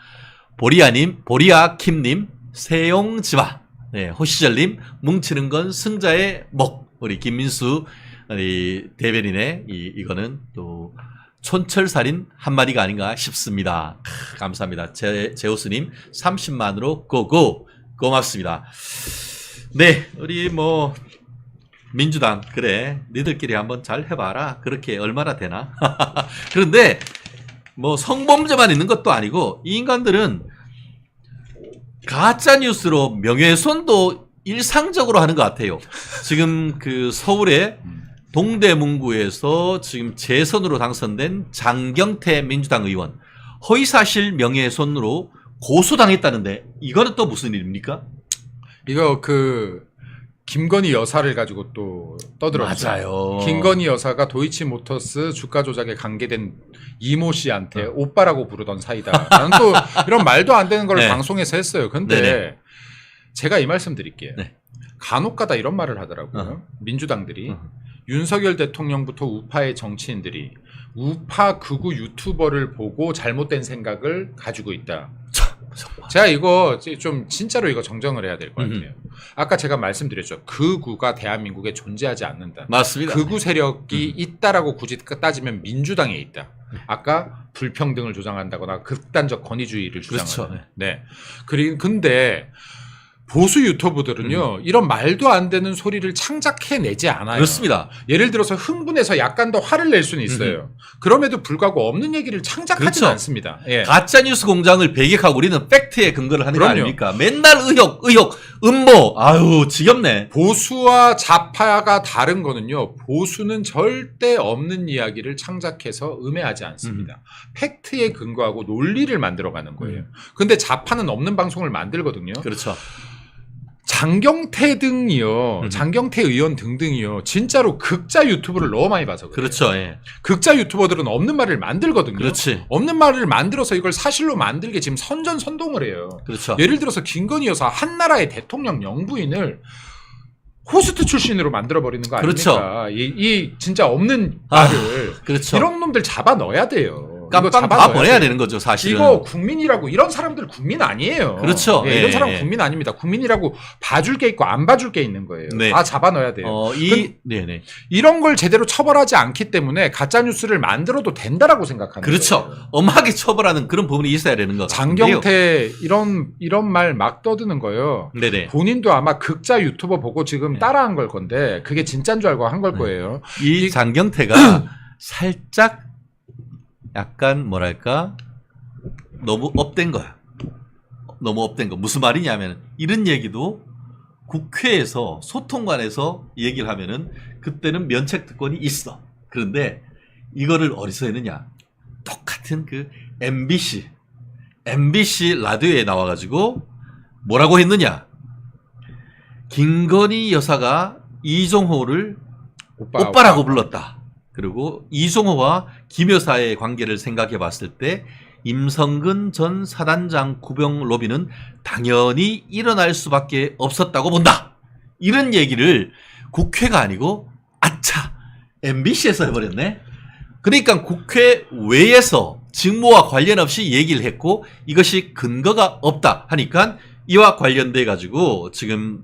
보리아님, 보리아킴님, 세용지마, 호시절님, 뭉치는 건 승자의 목, 우리 김민수 이 대변인의 이거는 또 촌철살인 한마디가 아닌가 싶습니다. 감사합니다. 제우스님 30만으로 고고 고맙습니다. 네, 우리 뭐 민주당 그래 니들끼리 한번 잘 해봐라. 그렇게 얼마나 되나? 그런데 뭐 성범죄만 있는 것도 아니고 이 인간들은 가짜 뉴스로 명예훼손도 일상적으로 하는 것 같아요. 지금 그 서울의 동대문구에서 지금 재선으로 당선된 장경태 민주당 의원 허위사실 명예훼손으로 고소당했다는데 이거는 또 무슨 일입니까? 이거 김건희 여사를 가지고 또 떠들었죠. 맞아요. 김건희 여사가 도이치모터스 주가 조작에 관계된 이모 씨한테 오빠라고 부르던 사이다. 나는 또 이런 말도 안 되는 걸 네. 방송에서 했어요. 근데 네네. 제가 이 말씀 드릴게요. 네. 간혹가다 이런 말을 하더라고요. 민주당들이 윤석열 대통령부터 우파의 정치인들이 우파 극우 유튜버를 보고 잘못된 생각을 가지고 있다. 제가 이거 좀 진짜로 이거 정정을 해야 될 것 같아요. 아까 제가 말씀드렸죠. 극우가 대한민국에 존재하지 않는다. 맞습니다. 극우 세력이 있다라고 굳이 따지면 민주당에 있다. 아까 불평등을 주장한다거나 극단적 권위주의를 주장한다. 그렇죠. 네. 근데 보수 유튜버들은요 이런 말도 안 되는 소리를 창작해내지 않아요. 그렇습니다. 예를 들어서 흥분해서 약간 더 화를 낼 수는 있어요. 그럼에도 불구하고 없는 얘기를 창작하지는 그렇죠. 않습니다. 예. 가짜뉴스 공장을 배격하고 우리는 팩트에 근거를 하는 거 그럼요. 아닙니까? 맨날 의혹, 음모. 아유, 지겹네. 보수와 좌파가 다른 거는요. 보수는 절대 없는 이야기를 창작해서 음해하지 않습니다. 팩트에 근거하고 논리를 만들어가는 거예요. 근데 좌파는 없는 방송을 만들거든요. 그렇죠. 장경태 등이요. 장경태 의원 등등이요. 진짜로 극자 유튜브를 너무 많이 봐서 그래요. 그렇죠. 예. 극자 유튜버들은 없는 말을 만들거든요. 그렇지. 없는 말을 만들어서 이걸 사실로 만들게 지금 선전선동을 해요. 그렇죠. 예를 들어서 김건희 여사 한나라의 대통령 영부인을 호스트 출신으로 만들어버리는 거 아닙니까? 그렇죠. 이 진짜 없는 말을 그렇죠. 이런 놈들 잡아 넣어야 돼요. 이거 깜빵 잡아 다 넣어야 보내야 돼요. 되는 거죠, 사실은. 이거 국민이라고 이런 사람들 국민 아니에요. 그렇죠. 예, 예, 이런 사람 예. 국민 아닙니다. 국민이라고 봐줄 게 있고 안 봐줄 게 있는 거예요. 네. 다 잡아 넣어야 돼요. 네네. 이런 걸 제대로 처벌하지 않기 때문에 가짜 뉴스를 만들어도 된다라고 생각하는 그렇죠. 거예요. 엄하게 처벌하는 그런 부분이 있어야 되는 것 같은데요. 장경태 이런 말 막 떠드는 거예요. 네네. 본인도 아마 극자 유튜버 보고 지금 네. 따라한 걸 건데 그게 진짜인 줄 알고 한 걸 거예요. 이 장경태가 살짝 약간 뭐랄까 너무 업된 거야. 너무 업된 거. 무슨 말이냐면 이런 얘기도 국회에서 소통관에서 얘기를 하면은 그때는 면책특권이 있어. 그런데 이거를 어디서 했느냐? 똑같은 그 MBC 라디오에 나와가지고 뭐라고 했느냐? 김건희 여사가 이종호를 오빠라고 불렀다. 그리고 이종호와 김 여사의 관계를 생각해 봤을 때 임성근 전 사단장 구병 로비는 당연히 일어날 수밖에 없었다고 본다. 이런 얘기를 국회가 아니고 아차 MBC에서 해버렸네. 그러니까 국회 외에서 직무와 관련 없이 얘기를 했고 이것이 근거가 없다 하니까 이와 관련돼 가지고 지금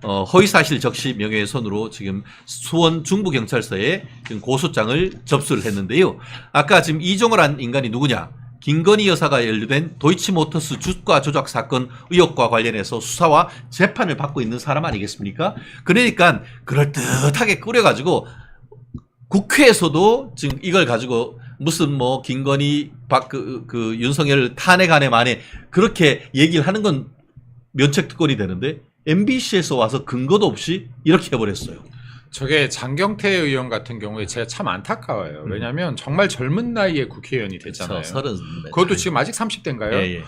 허위사실 적시 명예훼손으로 지금 수원 중부경찰서에 지금 고소장을 접수를 했는데요. 아까 지금 이종호란 인간이 누구냐? 김건희 여사가 연루된 도이치모터스 주가 조작 사건 의혹과 관련해서 수사와 재판을 받고 있는 사람 아니겠습니까? 그러니까 그럴듯하게 꾸려가지고 국회에서도 지금 이걸 가지고 무슨 뭐 김건희 윤석열 탄핵안에 만에 그렇게 얘기를 하는 건 면책특권이 되는데 MBC에서 와서 근거도 없이 이렇게 해버렸어요. 저게 장경태 의원 같은 경우에 제가 참 안타까워요. 왜냐하면 정말 젊은 나이에 국회의원이 됐잖아요. 서른. 그것도 지금 아직 30대인가요? 예.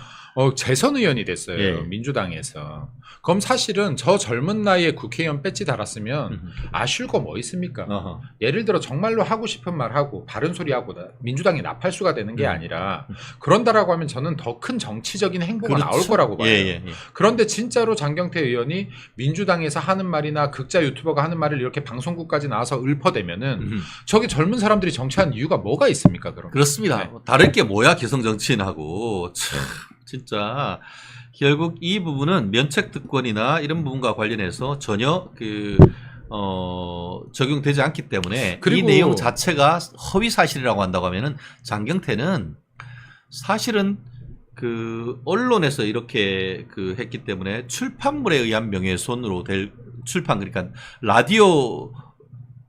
재선 의원이 됐어요. 예. 민주당에서. 그럼 사실은 저 젊은 나이에 국회의원 배지 달았으면 아쉬울 거 뭐 있습니까? 어허. 예를 들어 정말로 하고 싶은 말 하고 바른 소리 하고 민주당이 나팔수가 되는 게 아니라 그런다라고 하면 저는 더 큰 정치적인 행보가 그렇죠. 나올 거라고 봐요. 예. 그런데 진짜로 장경태 의원이 민주당에서 하는 말이나 극자 유튜버가 하는 말을 이렇게 방송국까지 나와서 읊어대면은 저기 젊은 사람들이 정치하는 이유가 뭐가 있습니까? 그럼 그렇습니다. 네. 다를 게 뭐야 기성 정치인하고 참 진짜 결국 이 부분은 면책특권이나 이런 부분과 관련해서 전혀 적용되지 않기 때문에 이 그리고 내용 자체가 허위 사실이라고 한다고 하면은 장경태는 사실은 그 언론에서 이렇게 그 했기 때문에 출판물에 의한 명예훼손으로 될 출판 그러니까 라디오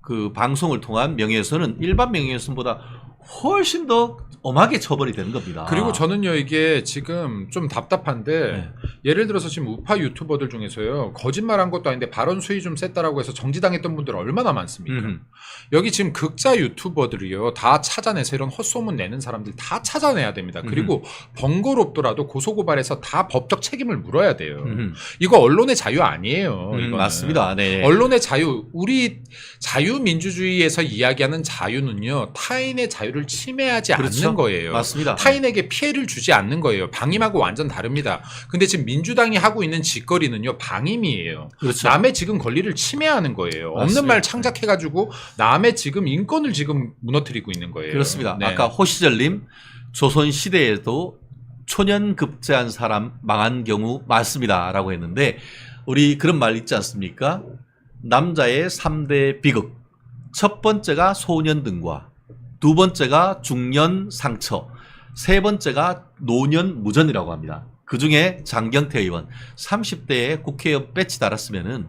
그 방송을 통한 명예훼손은 일반 명예훼손보다 훨씬 더 엄하게 처벌이 되는 겁니다. 그리고 저는요 이게 지금 좀 답답한데 네. 예를 들어서 지금 우파 유튜버들 중에서요 거짓말한 것도 아닌데 발언 수위 좀 셌다라고 해서 정지당했던 분들 얼마나 많습니까? 여기 지금 극자 유튜버들이요 다 찾아내서 이런 헛소문 내는 사람들 다 찾아내야 됩니다. 그리고 번거롭더라도 고소고발해서 다 법적 책임을 물어야 돼요. 이거 언론의 자유 아니에요. 이거는. 맞습니다. 네. 언론의 자유, 우리 자유민주주의에서 이야기하는 자유는요 타인의 자유를 침해하지 그렇죠. 않는 거예요. 맞습니다. 타인에게 피해를 주지 않는 거예요. 방임하고 완전 다릅니다. 근데 지금 민주당이 하고 있는 짓거리는요 방임이에요. 그렇죠. 남의 지금 권리를 침해하는 거예요. 없는 맞습니다. 말 창작해가지고 남의 지금 인권을 지금 무너뜨리고 있는 거예요. 그렇습니다. 네. 아까 호시절님 조선시대에도 초년급제한 사람 망한 경우 많습니다라고 했는데 우리 그런 말 있지 않습니까? 남자의 3대 비극. 첫 번째가 소년등과 두 번째가 중년 상처, 세 번째가 노년 무전이라고 합니다. 그중에 장경태 의원 30대에 국회의원 배치 달았으면은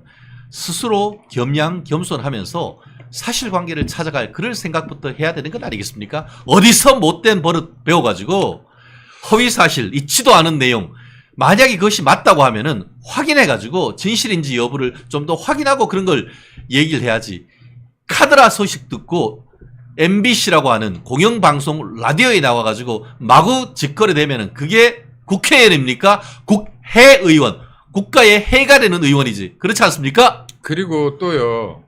스스로 겸양겸손하면서 사실관계를 찾아갈 그럴 생각부터 해야 되는 것 아니겠습니까? 어디서 못된 버릇 배워가지고 허위사실, 있지도 않은 내용 만약에 그것이 맞다고 하면은 확인해가지고 진실인지 여부를 좀 더 확인하고 그런 걸 얘기를 해야지. 카드라 소식 듣고 MBC라고 하는 공영방송 라디오에 나와가지고 마구 짓거리되면은 그게 국회의원입니까? 국회의원. 국가의 해가 되는 의원이지. 그렇지 않습니까? 그리고 또요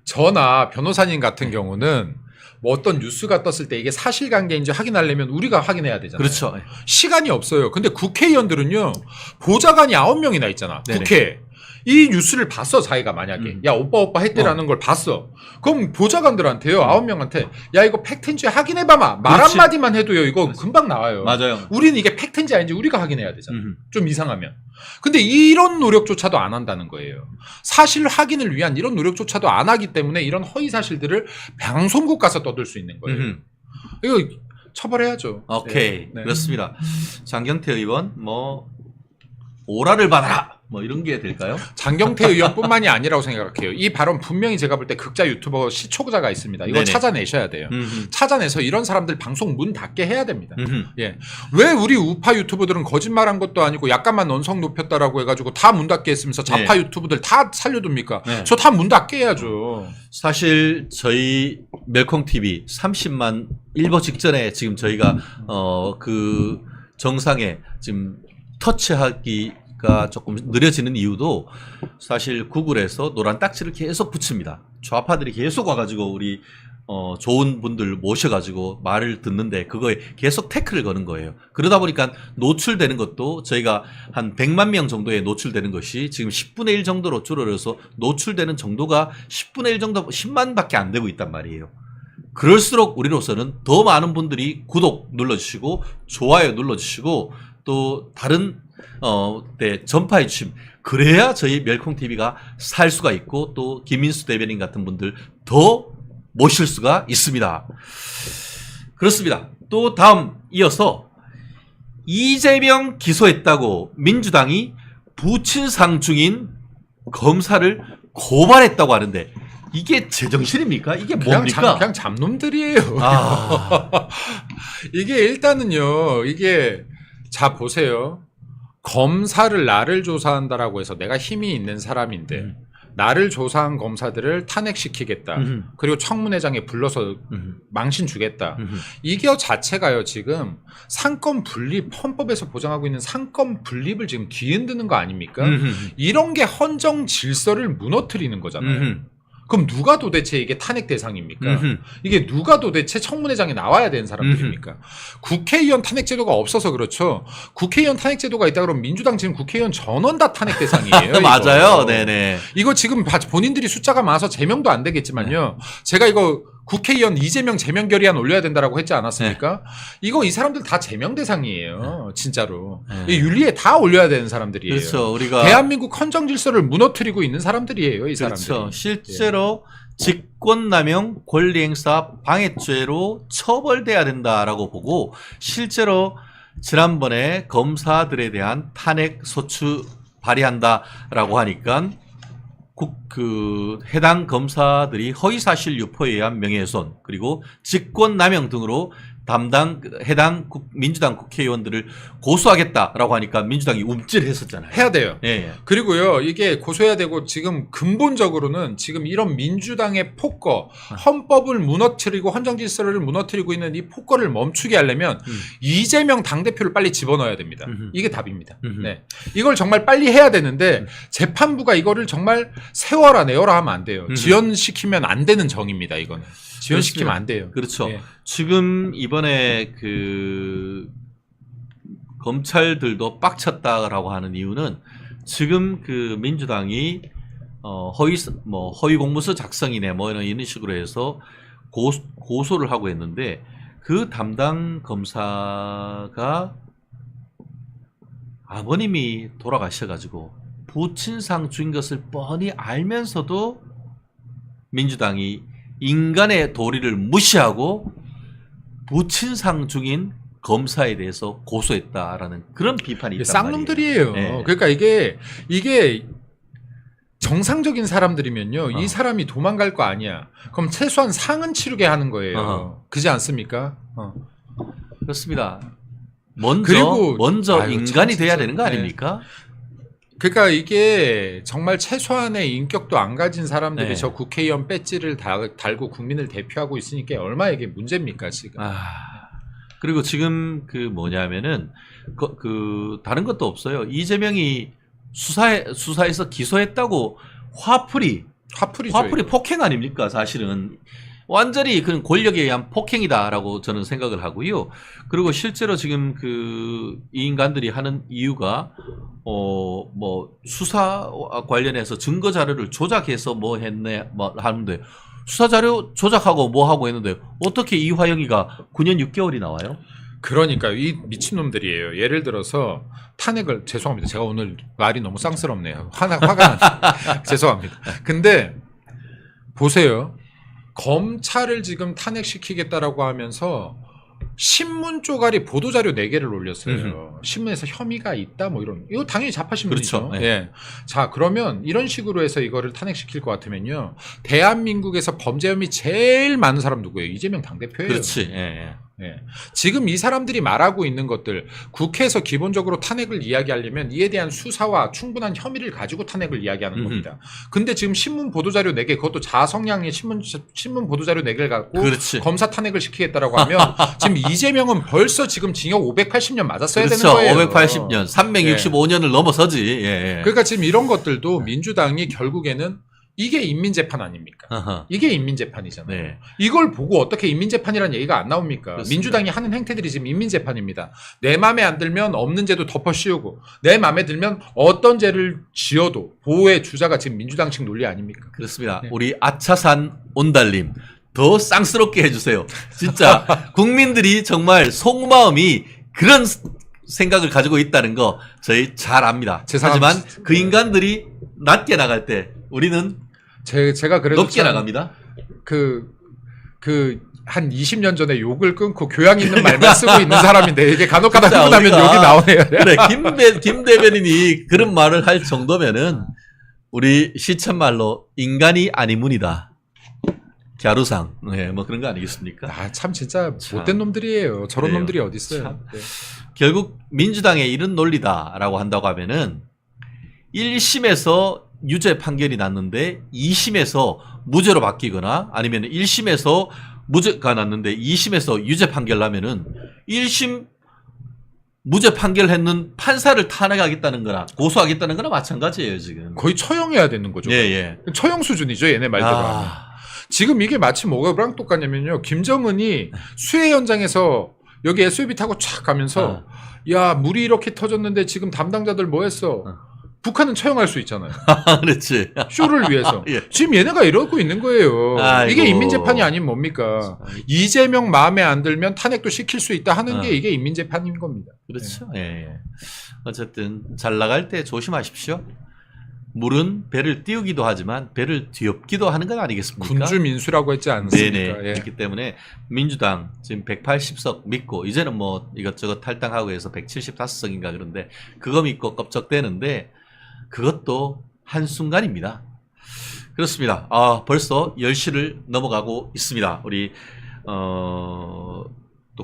저나 변호사님 같은 경우는 뭐 어떤 뉴스가 떴을 때 이게 사실관계인지 확인하려면 우리가 확인해야 되잖아요. 그렇죠. 시간이 없어요. 근데 국회의원들은요 보좌관이 9명이나 있잖아. 네네. 국회. 이 뉴스를 봤어 자기가 만약에 야 오빠 했대라는 걸 봤어. 그럼 보좌관들한테요 9명한테 야 이거 팩트인지 확인해봐마. 말 그렇지. 한마디만 해도요 이거 금방 나와요. 맞아요. 우리는 이게 팩트인지 아닌지 우리가 확인해야 되잖아. 좀 이상하면. 근데 이런 노력조차도 안 한다는 거예요. 사실 확인을 위한 이런 노력조차도 안 하기 때문에 이런 허위 사실들을 방송국 가서 떠들 수 있는 거예요. 이거 처벌해야죠. 오케이. 네. 네. 그렇습니다. 장경태 의원 뭐 오라를 받아라. 뭐 이런 게 될까요? 장경태 의원뿐만이 아니라고 생각해요. 이 발언 분명히 제가 볼 때 극자 유튜버 시초자가 있습니다. 이거 네네. 찾아내셔야 돼요. 찾아내서 이런 사람들 방송 문 닫게 해야 됩니다. 음흠. 예. 왜 우리 우파 유튜버들은 거짓말한 것도 아니고 약간만 언성 높였다라고 해가지고 다 문 닫게 했으면서 좌파 네. 유튜브들 다 살려둡니까? 네. 저 다 문 닫게 해야죠. 사실 저희 멜콩TV 30만 일보 직전에 지금 저희가 그 정상에 지금 터치하기가 조금 느려지는 이유도 사실 구글에서 노란 딱지를 계속 붙입니다. 좌파들이 계속 와가지고 우리 좋은 분들 모셔가지고 말을 듣는데 그거에 계속 태클을 거는 거예요. 그러다 보니까 노출되는 것도 저희가 한 100만 명 정도에 노출되는 것이 지금 10분의 1 정도로 줄어들어서 노출되는 정도가 10분의 1 정도 10만밖에 안 되고 있단 말이에요. 그럴수록 우리로서는 더 많은 분들이 구독 눌러주시고 좋아요 눌러주시고 또 다른 네, 전파해 주시면 그래야 저희 멜콩TV가 살 수가 있고 또 김민수 대변인 같은 분들 더 모실 수가 있습니다. 그렇습니다. 또 다음 이어서 이재명 기소했다고 민주당이 부친상 중인 검사를 고발했다고 하는데 이게 제정신입니까? 이게 뭡니까? 그냥 잡놈들이에요. 아, 이게 일단은요. 이게 자 보세요. 검사를 나를 조사한다라고 해서 내가 힘이 있는 사람인데 나를 조사한 검사들을 탄핵시키겠다. 그리고 청문회장에 불러서 망신 주겠다. 이게 자체가요 지금 상권 분립 헌법에서 보장하고 있는 상권 분립을 지금 뒤흔드는 거 아닙니까? 이런 게 헌정 질서를 무너뜨리는 거잖아요. 그럼 누가 도대체 이게 탄핵 대상입니까? 이게 누가 도대체 청문회장에 나와야 되는 사람들입니까? 국회의원 탄핵 제도가 없어서 그렇죠. 국회의원 탄핵 제도가 있다 그러면 민주당 지금 국회의원 전원 다 탄핵 대상이에요. 맞아요. 네네. 이거 지금 본인들이 숫자가 많아서 제명도 안 되겠지만요. 제가 이거 국회의원 이재명 제명 결의안 올려야 된다라고 했지 않았습니까? 이거 이 사람들 다 제명 대상이에요. 진짜로. 이 윤리에 다 올려야 되는 사람들이에요. 그렇죠. 우리가 대한민국 헌정 질서를 무너뜨리고 있는 사람들이에요. 이 사람들이. 그렇죠. 실제로 직권남용 권리행사 방해죄로 처벌돼야 된다라고 보고 실제로 지난번에 검사들에 대한 탄핵 소추 발의한다라고 하니까 해당 검사들이 허위사실 유포에 의한 명예훼손 그리고 직권남용 등으로 해당 민주당 국회의원들을 고소하겠다라고 하니까 민주당이 움찔했었잖아요. 해야 돼요. 예, 예. 그리고요, 이게 고소해야 되고 지금 근본적으로는 지금 이런 민주당의 폭거, 헌법을 무너뜨리고 헌정 질서를 무너뜨리고 있는 이 폭거를 멈추게 하려면 이재명 당대표를 빨리 집어넣어야 됩니다. 이게 답입니다. 네. 이걸 정말 빨리 해야 되는데 재판부가 이거를 정말 세워라 내어라 하면 안 돼요. 지연시키면 안 되는 정입니다. 이거는. 지연시키면 안 돼요. 그렇죠. 예. 지금 지금 이번에 검찰들도 빡쳤다라고 하는 이유는 지금 민주당이 허위 공문서 작성이네 뭐 이런 식으로 해서 고소를 하고 했는데 그 담당 검사가 아버님이 돌아가셔가지고 부친상 중인 것을 뻔히 알면서도 민주당이 인간의 도리를 무시하고 부친상 중인 검사에 대해서 고소했다라는 그런 비판이 있단 쌍놈들이에요. 말이에요. 네. 그러니까 이게 정상적인 사람들이면요, 이 사람이 도망갈 거 아니야. 그럼 최소한 상은 치르게 하는 거예요. 그지 않습니까? 그렇습니다. 먼저 아유, 인간이 참, 돼야 진짜. 되는 거 네. 아닙니까? 그러니까 이게 정말 최소한의 인격도 안 가진 사람들이 네. 저 국회의원 배지를 달고 국민을 대표하고 있으니까 얼마나 이게 문제입니까 지금? 그리고 지금 뭐냐면은 다른 것도 없어요. 이재명이 수사에서 기소했다고 화풀이죠. 폭행 아닙니까? 사실은 완전히 그런 권력에 의한 폭행이다라고 저는 생각을 하고요. 그리고 실제로 지금 이 인간들이 하는 이유가 수사 관련해서 증거 자료를 조작해서 뭐 했네 뭐 하는데 수사 자료 조작하고 뭐 하고 했는데 어떻게 이화영이가 9년 6개월이 나와요? 그러니까 이 미친놈들이에요. 예를 들어서 탄핵을 죄송합니다. 제가 오늘 말이 너무 쌍스럽네요. 화가 나. 죄송합니다. 근데 보세요. 검찰을 지금 탄핵시키겠다라고 하면서 신문 쪼가리 보도자료 4개를 올렸어요. 신문에서 혐의가 있다 뭐 이런. 이거 당연히 자파신문이죠. 그렇죠. 예. 자, 그러면 이런 식으로 해서 이거를 탄핵시킬 것 같으면요. 대한민국에서 범죄 혐의 제일 많은 사람 누구예요? 이재명 당대표예요. 그렇지. 예. 예. 지금 이 사람들이 말하고 있는 것들 국회에서 기본적으로 탄핵을 이야기하려면 이에 대한 수사와 충분한 혐의를 가지고 탄핵을 이야기하는 겁니다. 근데 지금 신문 보도자료 4개 그것도 자성량의 신문 보도자료 4개를 갖고 그렇지. 검사 탄핵을 시키겠다라고 하면 지금 이재명은 벌써 지금 징역 580년 맞았어야 그렇죠. 되는 거예요. 580년, 365년을 넘어서지. 예. 그러니까 지금 이런 것들도 민주당이 결국에는 이게 인민재판 아닙니까? 아하. 이게 인민재판이잖아요. 네. 이걸 보고 어떻게 인민재판이라는 얘기가 안 나옵니까? 그렇습니다. 민주당이 하는 행태들이 지금 인민재판입니다. 내 맘에 안 들면 없는 죄도 덮어 씌우고 내 맘에 들면 어떤 죄를 지어도 보호의 주자가 지금 민주당식 논리 아닙니까? 그렇습니다. 네. 우리 아차산 온달님 더 쌍스럽게 해주세요. 진짜 국민들이 정말 속마음이 그런 생각을 가지고 있다는 거 저희 잘 압니다. 죄송합니다. 하지만 그 인간들이 낮게 나갈 때 우리는 제가 그래도 높게 나갑니다. 한 20년 전에 욕을 끊고 교양 있는 말만 쓰고 있는 사람인데 이게 간혹가다 진짜 흥분하면 우리가- 욕이 나오네요. 그래 김 대변인이 그런 말을 할 정도면은 우리 시천말로 인간이 아니문이다. 갸루상, 네, 뭐 그런 거 아니겠습니까? 아, 참 진짜 참. 못된 놈들이에요. 저런 그래요. 놈들이 어디 있어요? 참. 네. 결국 민주당의 이런 논리다라고 한다고 하면은 1심에서 유죄 판결이 났는데 2심에서 무죄로 바뀌거나 아니면 1심에서 무죄가 났는데 2심에서 유죄 판결 나면은 1심 무죄 판결했는 판사를 탄핵하겠다는 거나 고소하겠다는 거나 마찬가지예요, 지금. 거의 처형해야 되는 거죠. 예. 처형 수준이죠, 얘네 말대로 하면. 지금 이게 마치 뭐가랑 똑같냐면요. 김정은이 수해 현장에서 여기 SUV 타고 촥 가면서 야, 물이 이렇게 터졌는데 지금 담당자들 뭐 했어? 북한은 처형할 수 있잖아요. 그렇지. 쇼를 위해서. 예. 지금 얘네가 이러고 있는 거예요. 아이고. 이게 인민재판이 아닌 뭡니까? 이재명 마음에 안 들면 탄핵도 시킬 수 있다 하는 게 이게 인민재판인 겁니다. 그렇죠. 예. 어쨌든 잘 나갈 때 조심하십시오. 물은 배를 띄우기도 하지만 배를 뒤엎기도 하는 건 아니겠습니까? 군주민수라고 했지 않습니까? 네네. 예. 그렇기 때문에 민주당 지금 180석 믿고 이제는 뭐 이것저것 탈당하고 해서 175석인가 그런데 그거 믿고 껍적대는데 그것도 한순간입니다. 그렇습니다. 벌써 10시를 넘어가고 있습니다. 우리 또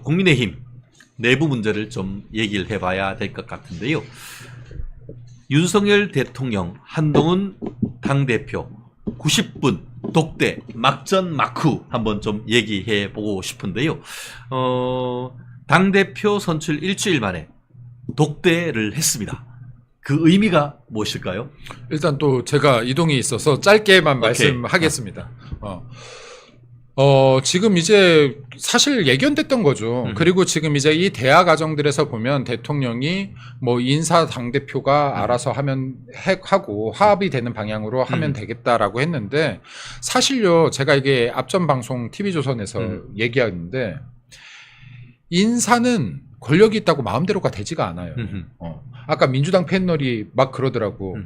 국민의힘 내부 문제를 좀 얘기를 해봐야 될 것 같은데요. 윤석열 대통령, 한동훈 당대표 90분 독대 막전 막후 한번 좀 얘기해 보고 싶은데요. 당대표 선출 일주일 만에 독대를 했습니다. 그 의미가 무엇일까요? 일단 또 제가 이동이 있어서 짧게만 말씀하겠습니다. 지금 이제 사실 예견됐던 거죠. 그리고 지금 이제 이 대화 과정들에서 보면 대통령이 뭐 인사 당대표가 알아서 하면 하고 화합이 되는 방향으로 하면 되겠다라고 했는데 사실요, 제가 이게 앞전 방송 TV조선에서 얘기하는데 인사는 권력이 있다고 마음대로가 되지가 않아요. 아까 민주당 패널이 막 그러더라고.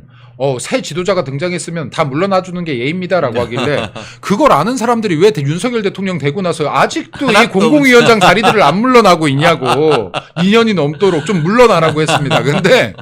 새 지도자가 등장했으면 다 물러나주는 게 예입니다라고 하길래 그걸 아는 사람들이 왜 윤석열 대통령 되고 나서 아직도 이 공공위원장 자리들을 안 물러나고 있냐고. 2년이 넘도록 좀 물러나라고 했습니다. 근데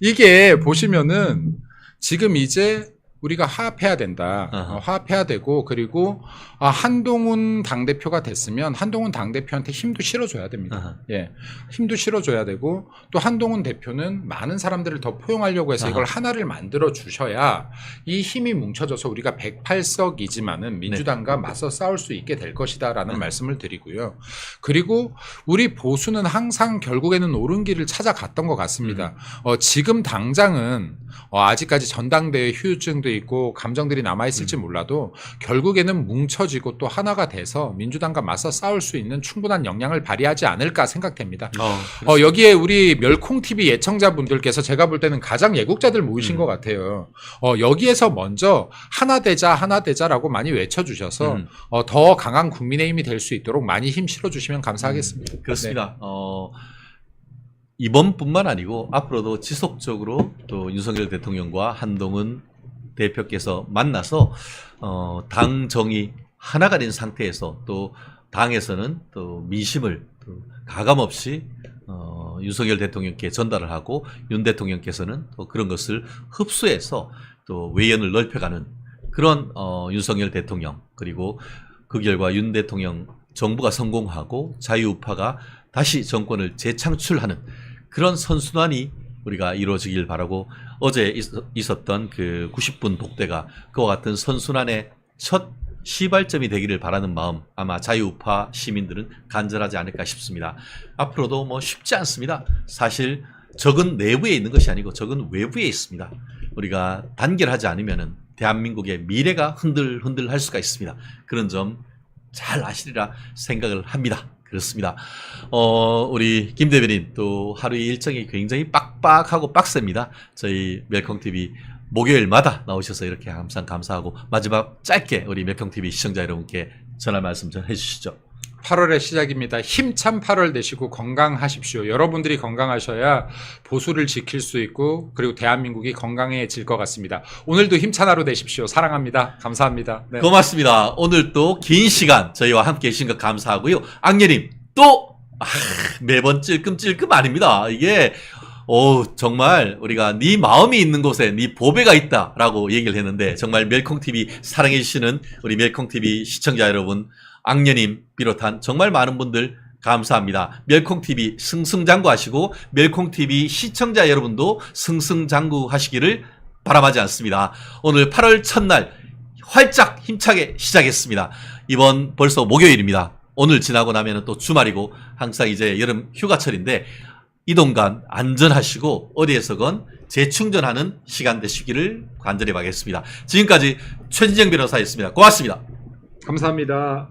이게 보시면은 지금 이제 우리가 화합해야 된다. 화합해야 되고 그리고 한동훈 당대표가 됐으면 한동훈 당대표한테 힘도 실어줘야 됩니다. 예, 힘도 실어줘야 되고 또 한동훈 대표는 많은 사람들을 더 포용하려고 해서 이걸 하나를 만들어 주셔야 이 힘이 뭉쳐져서 우리가 108석이지만은 민주당과 맞서 싸울 수 있게 될 것이다라는 말씀을 드리고요. 그리고 우리 보수는 항상 결국에는 옳은 길을 찾아갔던 것 같습니다. 지금 당장은 아직까지 전당대회 휴유증도 있고 감정들이 남아있을지 몰라도 결국에는 뭉쳐지고 또 하나가 돼서 민주당과 맞서 싸울 수 있는 충분한 역량을 발휘하지 않을까 생각됩니다. 여기에 우리 멸콩TV 예청자분들께서 제가 볼 때는 가장 예국자들 모이신 것 같아요. 여기에서 먼저 하나 되자라고 많이 외쳐주셔서 더 강한 국민의힘이 될 수 있도록 많이 힘 실어주시면 감사하겠습니다. 그렇습니다. 네. 이번뿐만 아니고 앞으로도 지속적으로 또 윤석열 대통령과 한동훈 대표께서 만나서 당 정이 하나가 된 상태에서 또 당에서는 또 민심을 또 가감없이 윤석열 대통령께 전달을 하고 윤 대통령께서는 또 그런 것을 흡수해서 또 외연을 넓혀가는 그런 윤석열 대통령 그리고 그 결과 윤 대통령 정부가 성공하고 자유우파가 다시 정권을 재창출하는 그런 선순환이 우리가 이루어지길 바라고 어제 있었던 그 90분 독대가 그와 같은 선순환의 첫 시발점이 되기를 바라는 마음 아마 자유우파 시민들은 간절하지 않을까 싶습니다. 앞으로도 뭐 쉽지 않습니다. 사실 적은 내부에 있는 것이 아니고 적은 외부에 있습니다. 우리가 단결하지 않으면은 대한민국의 미래가 흔들흔들할 수가 있습니다. 그런 점 잘 아시리라 생각을 합니다. 그렇습니다. 우리 김 대변인 또 하루의 일정이 굉장히 빡빡하고 빡셉니다. 저희 멜콩TV 목요일마다 나오셔서 이렇게 항상 감사하고 마지막 짧게 우리 멜콩TV 시청자 여러분께 전할 말씀 좀 해주시죠. 8월의 시작입니다. 힘찬 8월 되시고 건강하십시오. 여러분들이 건강하셔야 보수를 지킬 수 있고 그리고 대한민국이 건강해질 것 같습니다. 오늘도 힘찬 하루 되십시오. 사랑합니다. 감사합니다. 네. 고맙습니다. 오늘 또 긴 시간 저희와 함께 해주신 것 감사하고요. 악녀님 또 매번 찔끔찔끔 아닙니다. 이게 정말 우리가 네 마음이 있는 곳에 네 보배가 있다라고 얘기를 했는데 정말 멜콩TV 사랑해주시는 우리 멜콩TV 시청자 여러분 악녀님 비롯한 정말 많은 분들 감사합니다. 멜콩TV 승승장구하시고 멜콩TV 시청자 여러분도 승승장구하시기를 바람하지 않습니다. 오늘 8월 첫날 활짝 힘차게 시작했습니다. 이번 벌써 목요일입니다. 오늘 지나고 나면 또 주말이고 항상 이제 여름 휴가철인데 이동간 안전하시고 어디에서건 재충전하는 시간 되시기를 간절히 바라겠습니다. 지금까지 최진정 변호사였습니다. 고맙습니다. 감사합니다.